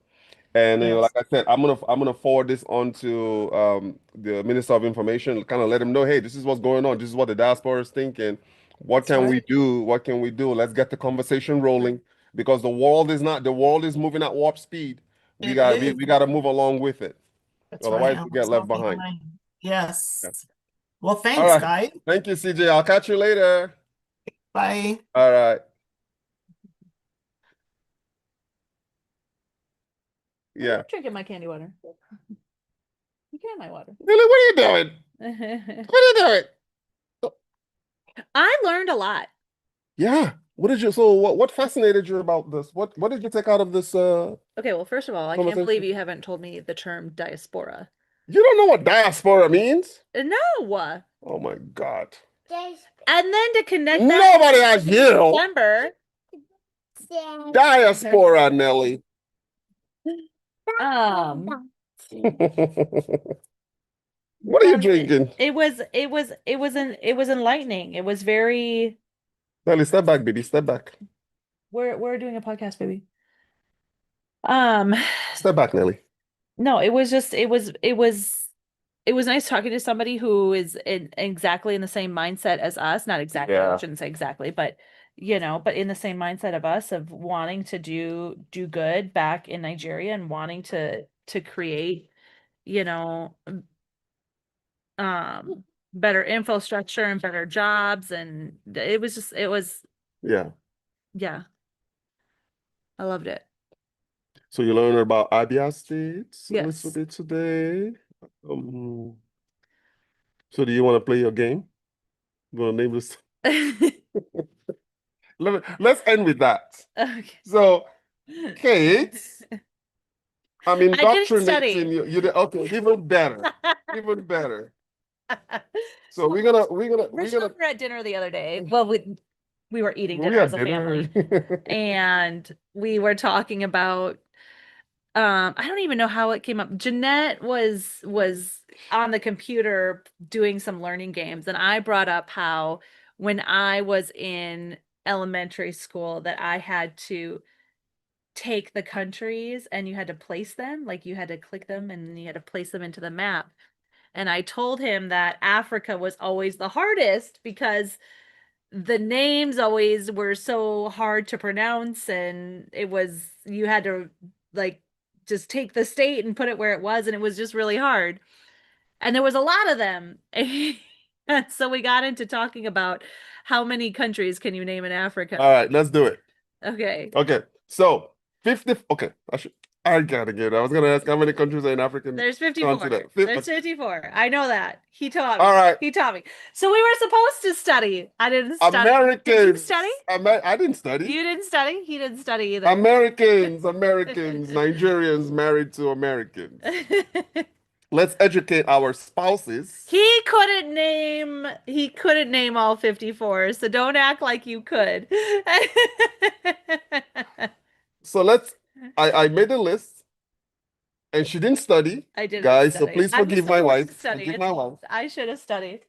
And like Yes. I said, I'm gonna forward this on to the Minister of Information, kind of let him know, hey, this is what's going on. This is what the diaspora is thinking. What That's can we right. do? What can we do? Let's get the conversation rolling because the world is moving at warp speed. We It got is. we got to move along with it. That's right. Otherwise, And we get let's left not be behind. behind. Yeah. Yes. Well, All thanks, right. guys. Thank you, CJ. I'll catch you later. Bye. All right. I'm Yeah. drinking my candy water. You can my water. Billy, what are you doing? What are you doing? I learned a lot. Yeah. What fascinated you about this? What did you take out of this Okay, well, first of all, I can't believe conversation? you haven't told me the term diaspora. You don't know what diaspora means? No. Oh my God. And then to connect that Nobody asked to you. December. Diaspora, Nelly. What are you drinking? It was enlightening. It was very Nelly, step back, baby. Step back. we're doing a podcast, baby. Um, Step back, Nelly. no, it was nice talking to somebody who is exactly in the same mindset as us. Not exactly, I Yeah. shouldn't say exactly, but but in the same mindset of us of wanting to do good back in Nigeria and wanting to create, you know, better infrastructure and better jobs. And Yeah. yeah, I loved it. So you learned about Abia State a little Yes. bit today. Um, so do you want to play your game? You want to name this? Let's end with that. Okay. So, Kate, I'm I didn't indoctrinating study. you. You did okay, even better. Even better. So we're gonna Rachel, we were at dinner the other day. Well, we were eating we dinner had as a dinner. family, and we were talking about I don't even know how it came up. Jeanette was on the computer doing some learning games, and I brought up how when I was in elementary school that I had to take the countries and you had to place them, like you had to click them and you had to place them into the map. And I told him that Africa was always the hardest because the names always were so hard to pronounce, and you had to like just take the state and put it where it was, and it was just really hard. And there was a lot of them. And so we got into talking about how many countries can you name in Africa? All right, let's do it. Okay. Okay, so 50. Okay, I gotta get it. I was gonna ask how many countries are in African There's 54. continent. There's 54. I know that. He taught me. All right. He taught me. So we were supposed to study. I didn't study. Americans. Did you study? I didn't study. You didn't study? He didn't study either. Americans, Nigerians married to Americans. Let's educate our spouses. He couldn't name all 54, so don't act like you could. So I made a list and she didn't study. I didn't Guys, so study. please I'm forgive my supposed to wife. study. Forgive my wife. I should have studied.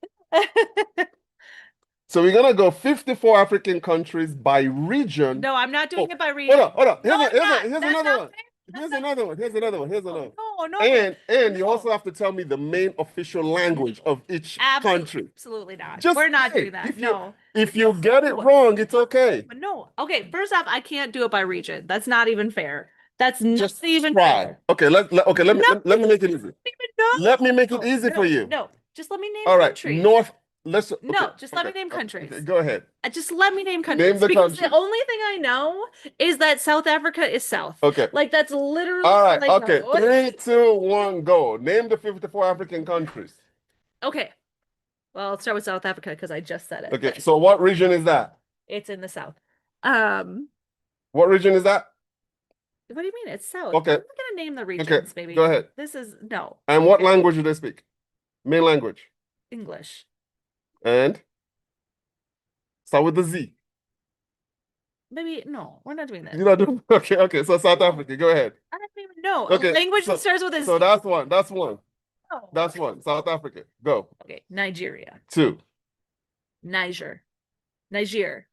So we're gonna go 54 African countries by region. No, I'm not doing it by region. Hold on. No, Here's That's another not one. fair. Here's another one. Here's another one. Here's another one. No, And you no. also have to tell me the main official language of each country. Absolutely not. Just We're not hey, doing that. No. If you get it wrong, it's okay. No. Okay, first off, I can't do it by region. That's not even fair. That's not Just even try. fair. Okay, let me make it easy. No. Let me make it easy for you. No, just let me name All right, countries. Just let me name countries. Okay, go ahead. Just let me name countries. Name the because country. the only thing I know is that South Africa is South. Okay. Like that's literally All right. like, Okay. 3, 2, 1, go. Name the 54 African countries. Okay. Well, I'll start with South Africa because I just said it. Okay. So what region is that? It's in the South. What region is that? What do you mean? It's South. Okay. I'm not gonna name the regions, Okay. baby. Go ahead. This is no And what language do they speak? Main language. English. And start with the Z. Maybe no, we're not doing that. You're not doing okay. So South Africa. Go ahead. I don't even No, a Okay, language so- that starts with a So Z. that's one. That's one. No. That's one. South Africa. Go. Okay, Nigeria. 2. Niger. Niger.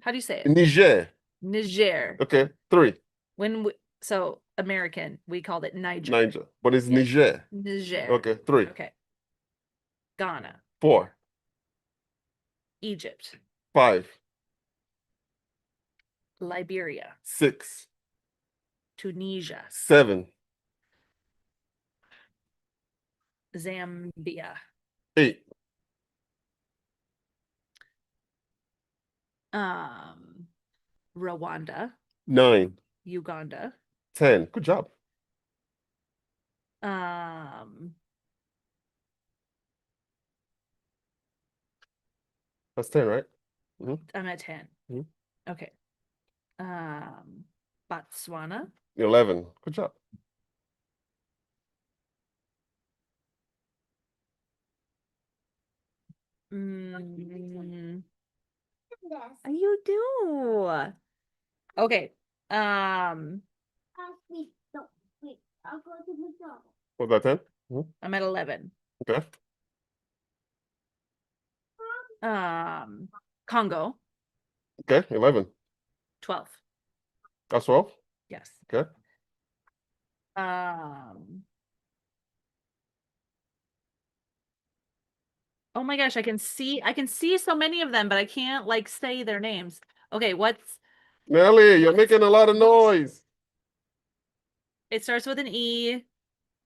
How do you say it? Niger. Niger. Okay. 3. So American, we called it Niger. Niger. But it's Yeah. Niger. Niger. Okay. 3. Okay. Ghana. 4. Egypt. 5. Liberia. 6. Tunisia. 7. Zambia. 8. Rwanda. 9. Uganda. 10. Good job. That's 10, right? I'm at 10. Mhm. Okay. Botswana. 11. Good job. You do. Okay. Was that 10? I'm at 11. Okay. Congo. Okay. 11. 12. That's 12. Yes. Okay. Oh my gosh, I can see so many of them, but I can't like say their names. Okay, Nelly, you're making a lot of noise. it starts with an E.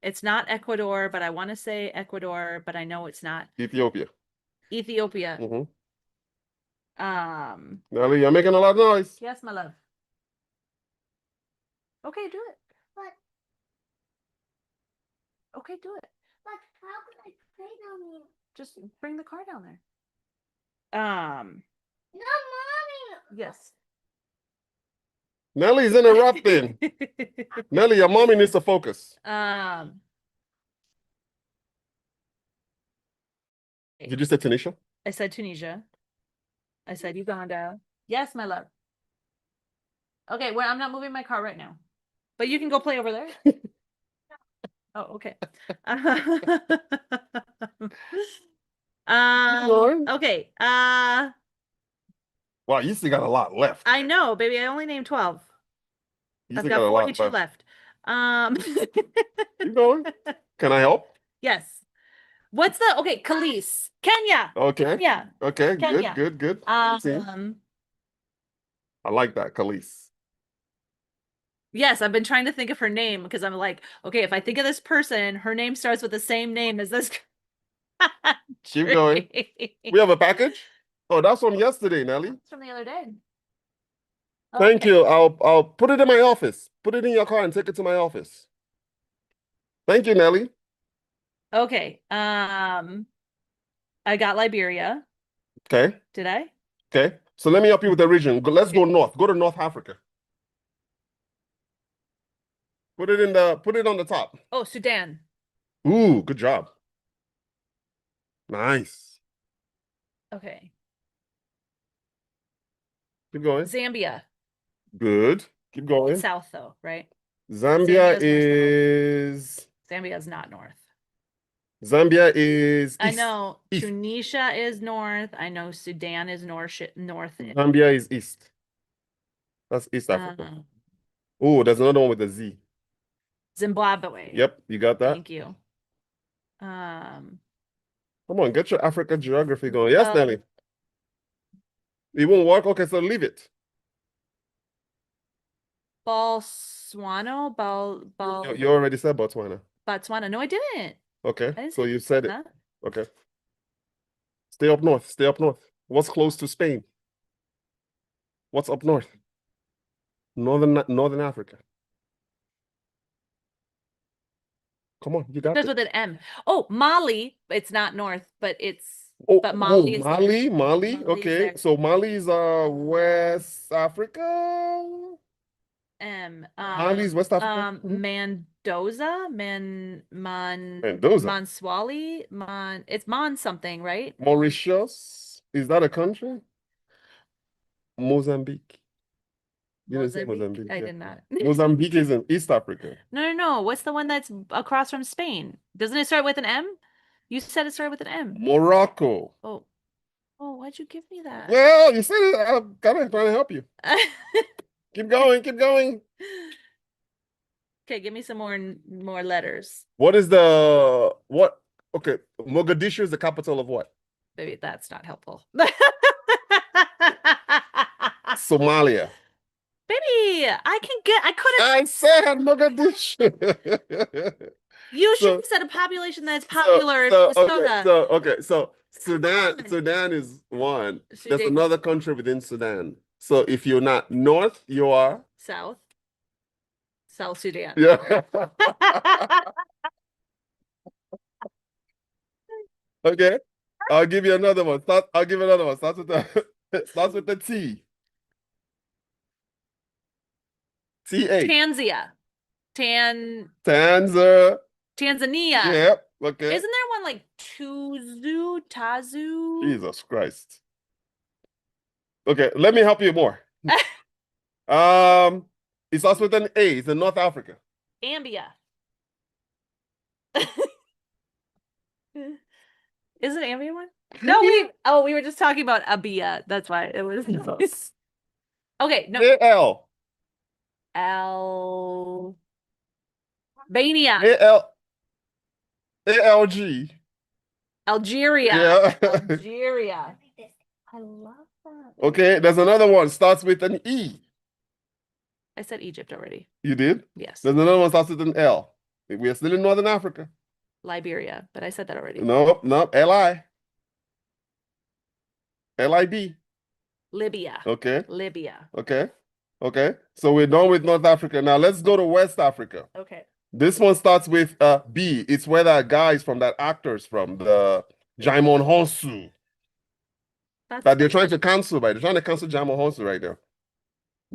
It's not Ecuador, but I want to say Ecuador, but I know it's not. Ethiopia. Ethiopia. Nelly, you're making a lot of noise. Yes, my love. Okay, do it. Okay, do it. But how can I play down here? Just bring the car down there. No, mommy. Yes. Nelly's interrupting. Nelly, your mommy needs to focus. Did you say Tunisia? I said Tunisia. I said Uganda. Yes, my love. Okay, well, I'm not moving my car right now. But you can go play over there. Oh, okay. Okay. Wow, you still got a lot left. I know, baby. I only named 12. You I've still got got a lot 42 left. Keep going. Can I help? Yes. Okay, Khalees. Kenya. Okay. Yeah. Okay, Kenya. good. See? I like that, Khalees. Yes, I've been trying to think of her name because I'm like, okay, if I think of this person, her name starts with the same name as this. Keep going. We have a package? Oh, that's from yesterday, Nelly. It's from the other day. Thank Okay. you. I'll put it in my office. Put it in your car and take it to my office. Thank you, Nelly. Okay. I got Liberia. Okay. Did I? Okay. So let me help you with the region. Let's go north. Go to North Africa. Put it on the top. Oh, Sudan. Ooh, good job. Nice. Okay. Keep going. Zambia. Good. Keep going. South though, right? Zambia Zambia's is Zambia is not north. Zambia is I east. know East. Tunisia is north. I know Sudan is north. Zambia is east. That's East Africa. Oh, there's another one with a Z. Zimbabwe. Yep, you got that. Thank you. Come on, get your Africa geography going. Yes, Nelly. It won't work. Okay, so leave it. Botswana. You already said Botswana. Botswana. No, I didn't. Okay, I didn't so say you said it. that. Okay. Stay up north. Stay up north. What's close to Spain? What's up north? Northern Africa. Come on, you got Starts it. with an M. Oh, Mali. It's not north, but Mali Mali is there. Mali. Mali is Okay, there. so Mali is West Africa. Mali's West Africa. Mendoza, Mendoza. Monswali, it's Mon something, right? Mauritius. Is that a country? Mozambique. You didn't say Mozambique. I Yeah. did not. Mozambique is in East Africa. No. What's the one that's across from Spain? Doesn't it start with an M? You said it started with an M. Morocco. Oh. Oh, why'd you give me that? Well, you said it. I'm kind of trying to help you. Keep going. Keep going. Okay, give me some more letters. What is the what? Okay, Mogadishu is the capital of what? Maybe that's not helpful. Somalia. Baby, I could have. I said Mogadishu. You should So- have said a population that's popular in so, Minnesota. so Sudan is one. There's Sudan. another country within Sudan. So if you're not north, you are South Sudan. yeah. Okay. I'll give you another one. I'll give you another one. Starts with the starts with the T. T-A. Tanzania. Tanzania. Tanzania. Yep. Okay. Isn't there one like Tazu? Jesus Christ. Okay, let me help you more. It starts with an A. It's in North Africa. Ambia. Is it Ambia one? No, we were just talking about Abia. That's why it was. Okay, no. A-L. Albania. A-L. A-L-G. Algeria. Yeah. Algeria. I love that. Okay, there's another one. Starts with an E. I said Egypt already. You did? Yes. There's another one starts with an L. We are still in Northern Africa. Liberia, but I said that already. Nope. L-I. L-I-B. Libya. Okay. Libya. Okay. Okay. So we're done with North Africa. Now let's go to West Africa. Okay. This one starts with B. It's where that guy is from, that actor's from, the Jaimon Honsu. That they're trying to cancel, but they're trying to cancel Jaimon Honsu right now.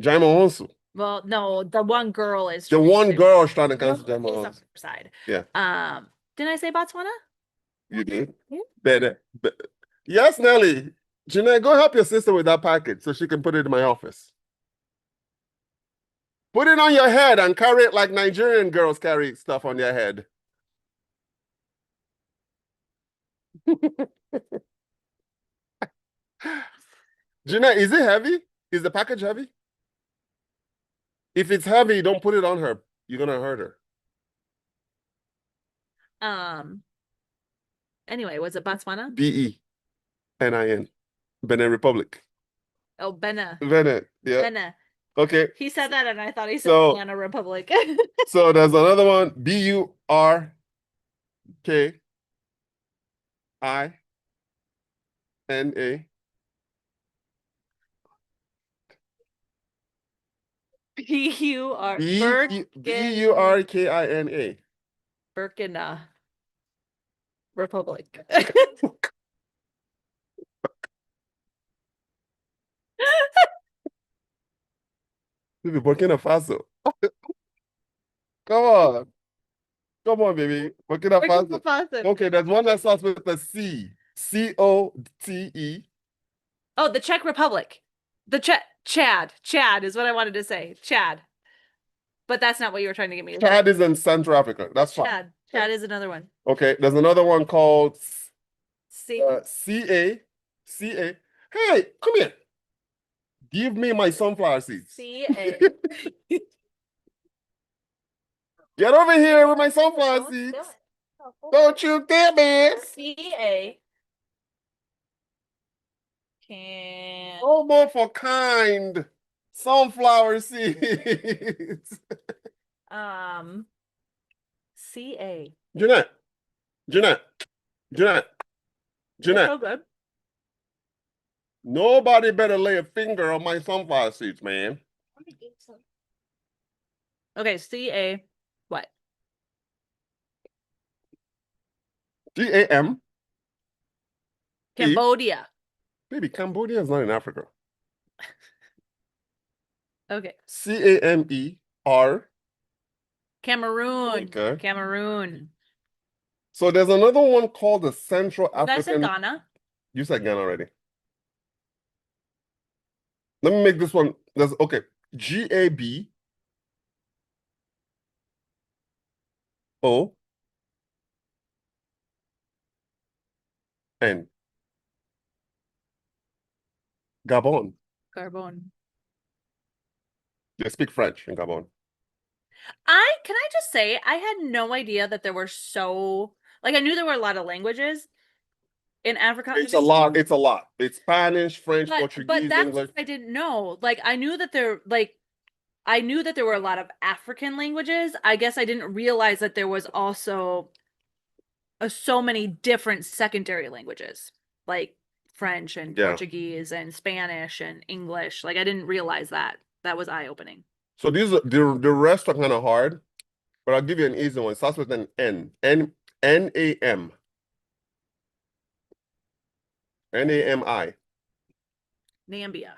Jaimon Honsu. Well, no, the one girl is The one girl is trying to Girl cancel Jaimon is on Honsu. her side. Yeah. Didn't I say Botswana? You did? Yeah. Better. Yes, Nelly. Jeanette, go help your sister with that packet so she can put it in my office. Put it on your head and carry it like Nigerian girls carry stuff on their head. Jeanette, is it heavy? Is the package heavy? If it's heavy, don't put it on her. You're gonna hurt her. Anyway, was it Botswana? B-E-N-I-N. Benin Republic. Oh, Benin. Benin. Yeah. Benin. Okay. He said that and I thought he said So- Banana Republic. So there's another one. B-U-R-K-I-N-A. B-U-R B-U-R-K-I-N-A. Burkina Republic. Maybe Burkina Faso. Come on. Come on, baby. Burkina Burkina Faso. Faso. Okay, there's one that starts with a C. C-O-T-E. Oh, the Czech Republic. The Chad. Chad is what I wanted to say. Chad. But that's not what you were trying to get me to say. Chad is in Central Africa. That's fine. Chad. Chad is another one. Okay, there's another one called C. C-A. C-A. Hey, come here. Give me my sunflower seeds. C-A. Get over here with my sunflower Don't seeds. do it. Don't you dare, man. C-A. Can. Oh, more for kind. Sunflower seeds. C-A. Jeanette. Jeanette. Jeanette. Jeanette. So good. Nobody better lay a finger on my sunflower seeds, man. Okay, C-A. What? G-A-M. Cambodia. Baby, Cambodia is not in Africa. Okay. C-A-M-E-R. Cameroon. Okay. Cameroon. So there's another one called the Central I said African. Ghana. You said Ghana already. Let me make this one. Okay. Gabon. Gabon. Garbon. They speak French in Gabon. Can I just say, I had no idea that there were I knew there were a lot of languages in Africa. It's a lot. It's a lot. It's Spanish, French, But Portuguese, that's English. what I didn't know. I knew that I knew that there were a lot of African languages. I guess I didn't realize that there was also so many different secondary languages, like French and Yeah. Portuguese and Spanish and English. I didn't realize that. That was eye-opening. So these are the rest are kind of hard, but I'll give you an easy one. It starts with an N. N-A-M. N-A-M-I. Namibia.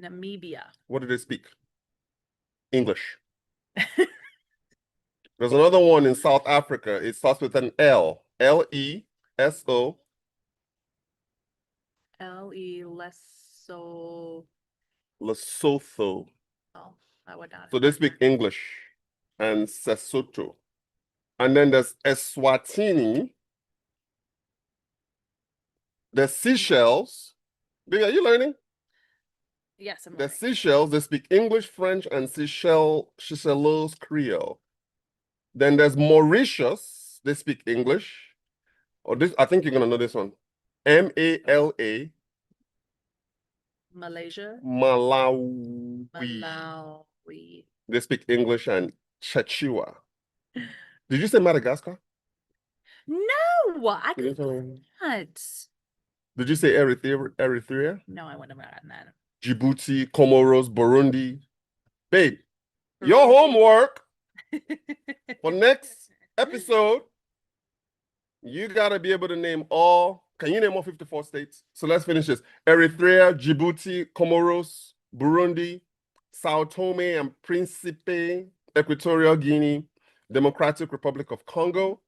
Namibia. What do they speak? English. Namibia. There's another one in South Africa. It starts with an L. L-E-S-O. Leso. Lesotho. Oh, I would not. So they speak English and Sesotho. And then there's Eswatini. The Seychelles. Big, are you learning? Yes, I'm The learning. Seychelles, they speak English, French, and Seychelles Creole. Then there's Mauritius, they speak English. Or this, I think you're gonna know this one. M-A-L-A. Malaysia. Malawi. Malawi. They speak English and Quechua. Did you say Madagascar? No, I Did you could say- not. Did you say Eritrea? No, I wouldn't have gotten that. Djibouti, Comoros, Burundi. Babe, your Burundi. homework for next episode, you gotta be able to name all. Can you name all 54 states? So let's finish this. Eritrea, Djibouti, Comoros, Burundi, Sao Tome and Principe, Equatorial Guinea, Democratic Republic of Congo,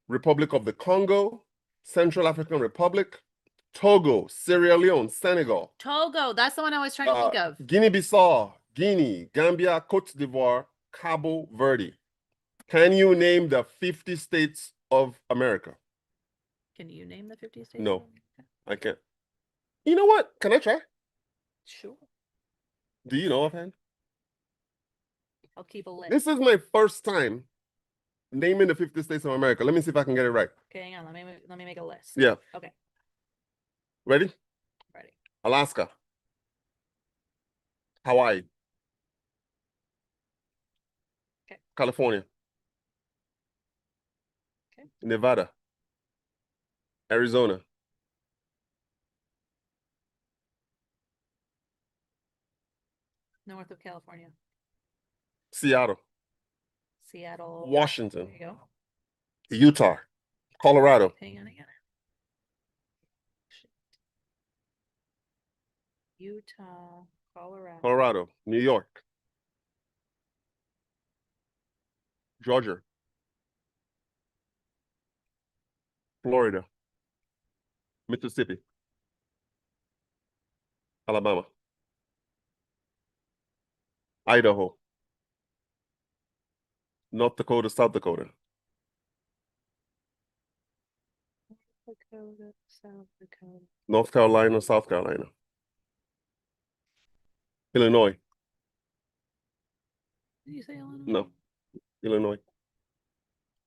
Republic of the Congo, Central African Republic, Togo, Sierra Leone, Senegal, Togo, that's the one I was trying to think of. Guinea-Bissau, Guinea, Gambia, Cote d'Ivoire, Cabo Verde. Can you name the 50 states of America? Can you name the 50 states? No. I can't. You know what? Can I try? Sure. Do you know offhand? I'll keep a list. This is my first time naming the 50 states of America. Let me see if I can get it right. Okay, hang on. Let me make a list. Yeah. Okay. Ready? Ready. Alaska. Hawaii. Okay. California. Okay. Nevada. Arizona. North of California. Seattle. Seattle. Washington. There you go. Utah. Colorado. Hang on. Utah, Colorado. New York. Georgia. Florida. Mississippi. Alabama. Idaho. North Dakota, South Dakota. Dakota, South Dakota. North Carolina, South Carolina. Illinois. Did you say Illinois? No. Illinois.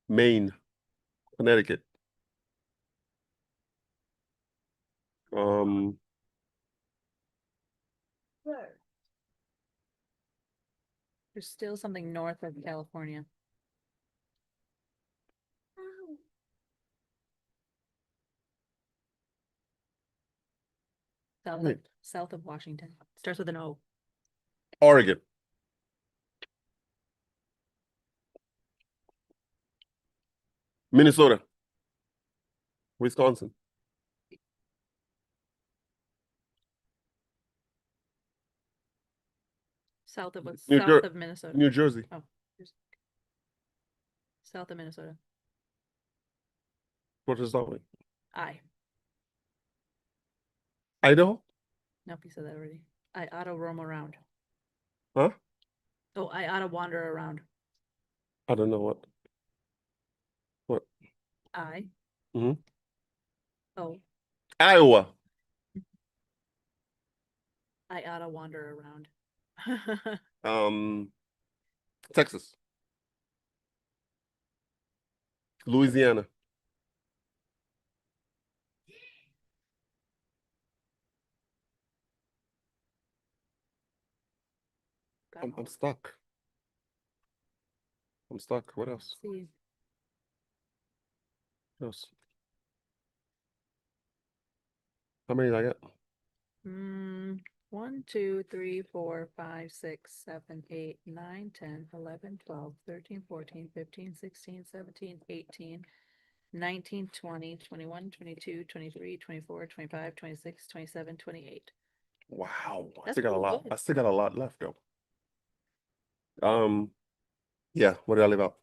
Maine. Connecticut. There's still something north of California. South of Washington. Starts with an O. Oregon. Minnesota. Wisconsin. South of what's New south Jer- of Minnesota. New Jersey. Oh, south of Minnesota. What is that one? Idaho. Nope, you said that already. I auto roam around. Huh? Oh, I ought to wander around. I don't know what. What? Oh, Iowa. I ought to wander around. Texas. Louisiana. I'm stuck. I'm stuck. What else? See. What else? How many did I get? 1, 2, 3, 4, 5, 6, 7, 8, 9, 10, 11, 12, 13, 14, 15, 16, 17, 18, 19, 20, 21, 22, 23, 24, 25, 26, 27, 28. Wow. I That's still got a pretty lot. good. I still got a lot left though. Yeah, what did I leave out?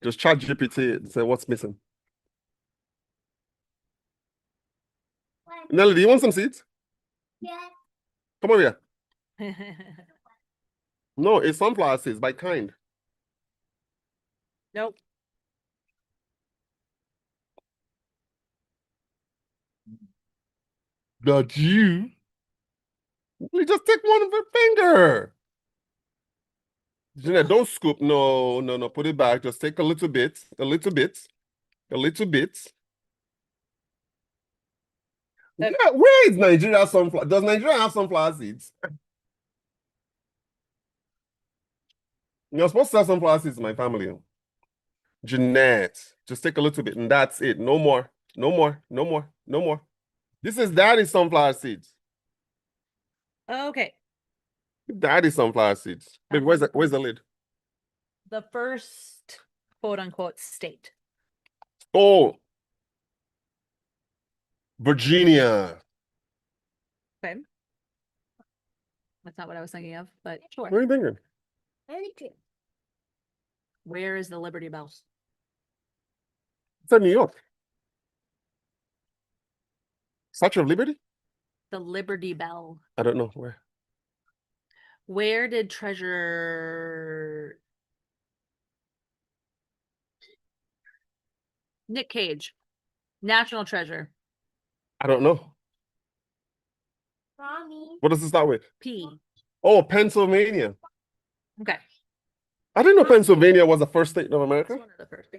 Just chat GPT and say what's missing. Nelly, do you want some seeds? Yeah. Come over here. No, it's sunflower seeds by kind. Nope. Not you. You just take one of your finger. Jeanette, don't scoop. No, no, no. Put it back. Just take a little bit, a little bit, a little bit. Where is Nigeria sunflower? Does Nigeria have sunflower seeds? You're supposed to have sunflower seeds in my family. Jeanette, just take a little bit and that's it. No more. No more. No more. No more. This is daddy's sunflower seeds. Okay. Daddy's sunflower seeds. Baby, where's the lid? The first quote unquote state. Oh, Virginia. Okay. That's not what I was thinking of, but sure. What are you thinking? Where is the Liberty Bell? It's in New York. Statue of Liberty? The Liberty Bell. I don't know where. Where did Treasure Nick Cage, National Treasure, I don't know. Mommy. What does it start with? P. Oh, Pennsylvania. Okay. I didn't know Pennsylvania was the first state of It's America. one of the first.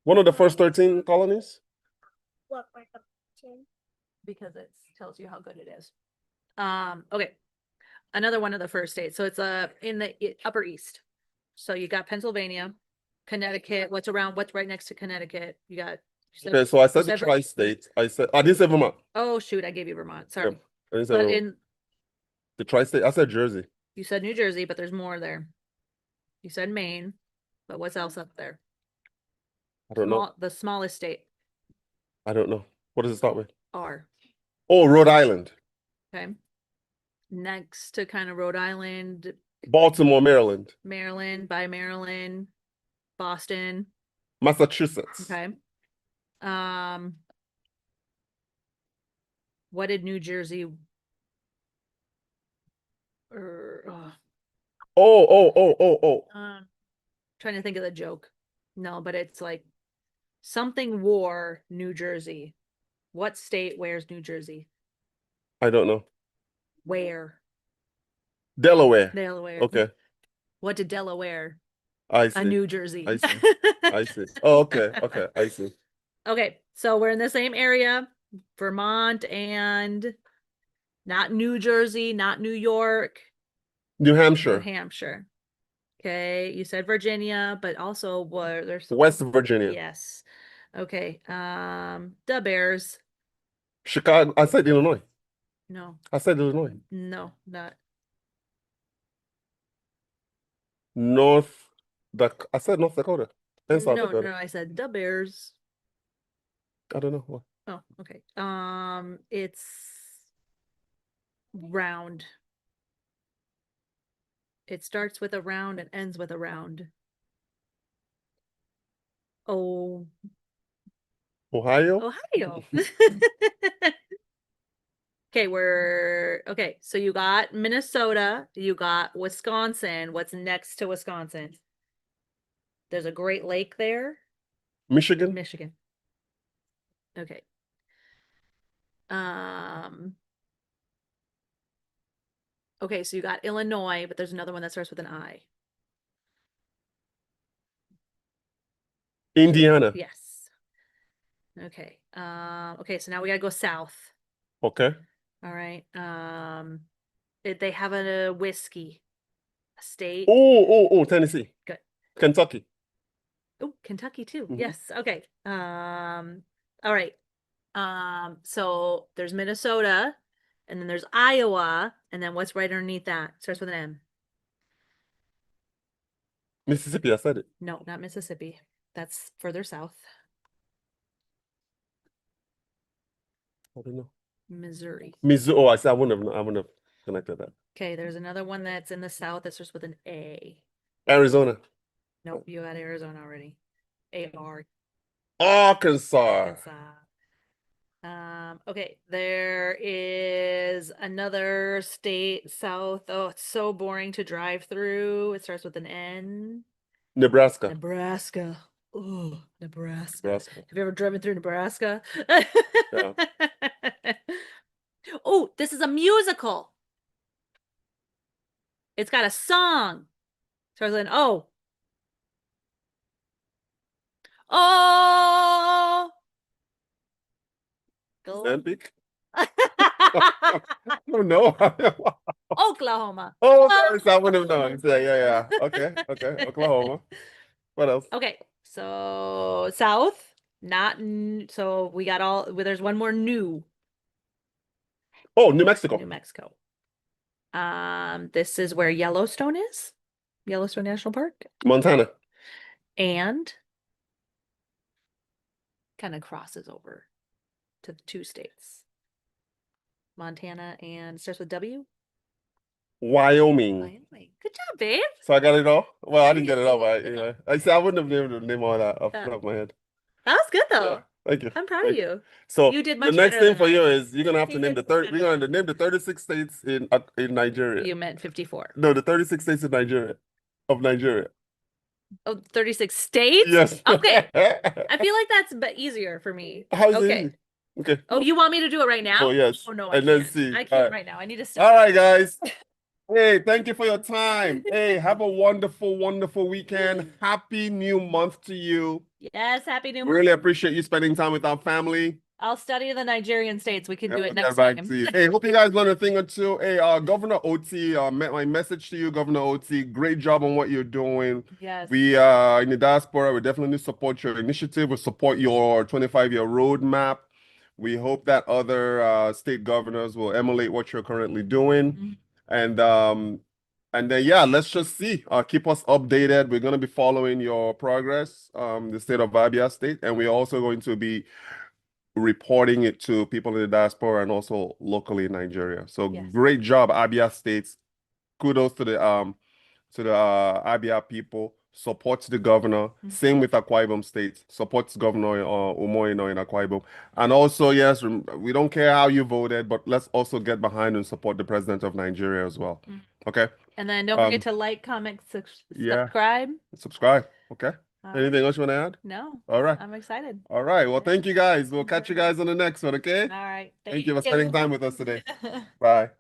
One of the first 13 colonies. What part of chin? Because it tells you how good it is. Okay. Another one of the first states. So it's in the Upper East. So you got Pennsylvania, Connecticut. What's right next to Connecticut? You got. Okay, so I said the said tri-state. I didn't say Vermont. Oh shoot, I gave you Vermont. Sorry. Yep, I didn't say But Vermont. The tri-state. I said Jersey. you said New Jersey, but there's more there. You said Maine, but what's else up there? I don't know. The smallest state. I don't know. What does it start with? R. Oh, Rhode Island. Okay. Next to kind of Rhode Island, Baltimore, Maryland. Maryland, Boston. Massachusetts. Okay. What did New Jersey Oh. trying to think of the joke. No, but it's like something wore New Jersey. What state wears New Jersey? I don't know. Where? Delaware. Delaware. Okay. What did Delaware? I see. A New Jersey. I see. I see. Oh, okay. Okay. I see. Okay, so we're in the same area, Vermont and not New Jersey, not New York, New New Hampshire. Hampshire. Okay, you said Virginia, but also there's West Virginia. yes. Okay, the Bears. Chicago. I said Illinois. No, I said Illinois. no, not I said North Dakota and South no, Dakota. no, I said the Bears. I don't know what. Oh, okay. It's round. It starts with a round and ends with a round. Oh, Ohio? Ohio. Okay, so you got Minnesota, you got Wisconsin. What's next to Wisconsin? There's a Great Lake there. Michigan. Michigan. Okay. Okay, so you got Illinois, but there's another one that starts with an I. Indiana. Yes. Okay. Okay, so now we gotta go south. Okay. All right. They have a whiskey, a state. Oh, Tennessee. Good. Kentucky. Oh, Kentucky too. Mhm. Yes. Okay. All right. So there's Minnesota, and then there's Iowa, and then what's right underneath that? Starts with an M. Mississippi, I said it. No, not Mississippi. That's further south. I don't know. Missouri. Missouri. Oh, I wouldn't have connected that. Okay, there's another one that's in the south that starts with an A. Arizona. Nope, you had Arizona already. AR. Arkansas. Arkansas. Okay, there is another state south. Oh, it's so boring to drive through. It starts with an N. Nebraska. Nebraska. Oh, Nebraska. Nebraska. Have you ever driven through Nebraska? Yeah. Oh, this is a musical. It's got a song. Starts with an O. Oh. Go. Mozambique? I don't know. Oklahoma. Oh, okay, so I wouldn't have known. Yeah. Okay. Oklahoma. What else? Okay, so south, so we got there's one more new. Oh, New Mexico. New Mexico. This is where Yellowstone is. Yellowstone National Park. Montana. And kind of crosses over to the two states. Montana and starts with W. Wyoming. Wyoming. Good job, babe. So I got it all? Well, I didn't get it all, but yeah. I said I wouldn't have been able to name all that off the top of my head. That was good though. Yeah. Thank you. I'm proud of you. So You did the much next better thing than for I you did. is you're gonna have to name the did we're gonna name the 36 states in Nigeria. You meant 54. No, the 36 states in Nigeria. Of Nigeria. Oh, 36 states? Yes. Okay. I feel like that's easier for me. How is Okay. it easy? Okay. Oh, you want me to do it right now? Oh, yes. Oh, no, I And then can't. see. I All can't right. right now. I need to All start. right, guys. Hey, thank you for your time. Hey, have a wonderful, wonderful weekend. Happy new month to you. Yes, happy new Really month. appreciate you spending time with our family. I'll study the Nigerian states. We can do Yeah, it we'll next get back time. to you. Hey, hope you guys learned a thing or two. Hey, Governor Otti, my message to you, Governor Otti, great job on what you're doing. Yes. We in the diaspora, we definitely support your initiative. We support your 25-year roadmap. We hope that other state governors will emulate what you're currently doing. Mhm. And then yeah, let's just see. Keep us updated. We're gonna be following your progress, the state of Abia State, and we're also going to be reporting it to people in the diaspora and also locally in Nigeria. So Yes. great job, Abia States. Kudos to the Abia people. Supports the governor. Same with Akwa Ibom State. Supports Governor Umoino in Akwa Ibom. And also, yes, we don't care how you voted, but let's also get behind and support the president of Nigeria as well. Okay. And then don't forget to like, comment, yeah. subscribe. Subscribe. Okay. All Anything else you want to add? No. All right. I'm excited. All right. Well, thank you guys. We'll catch you guys on the next one. Okay. All right. Thank you for spending time with us today. Bye.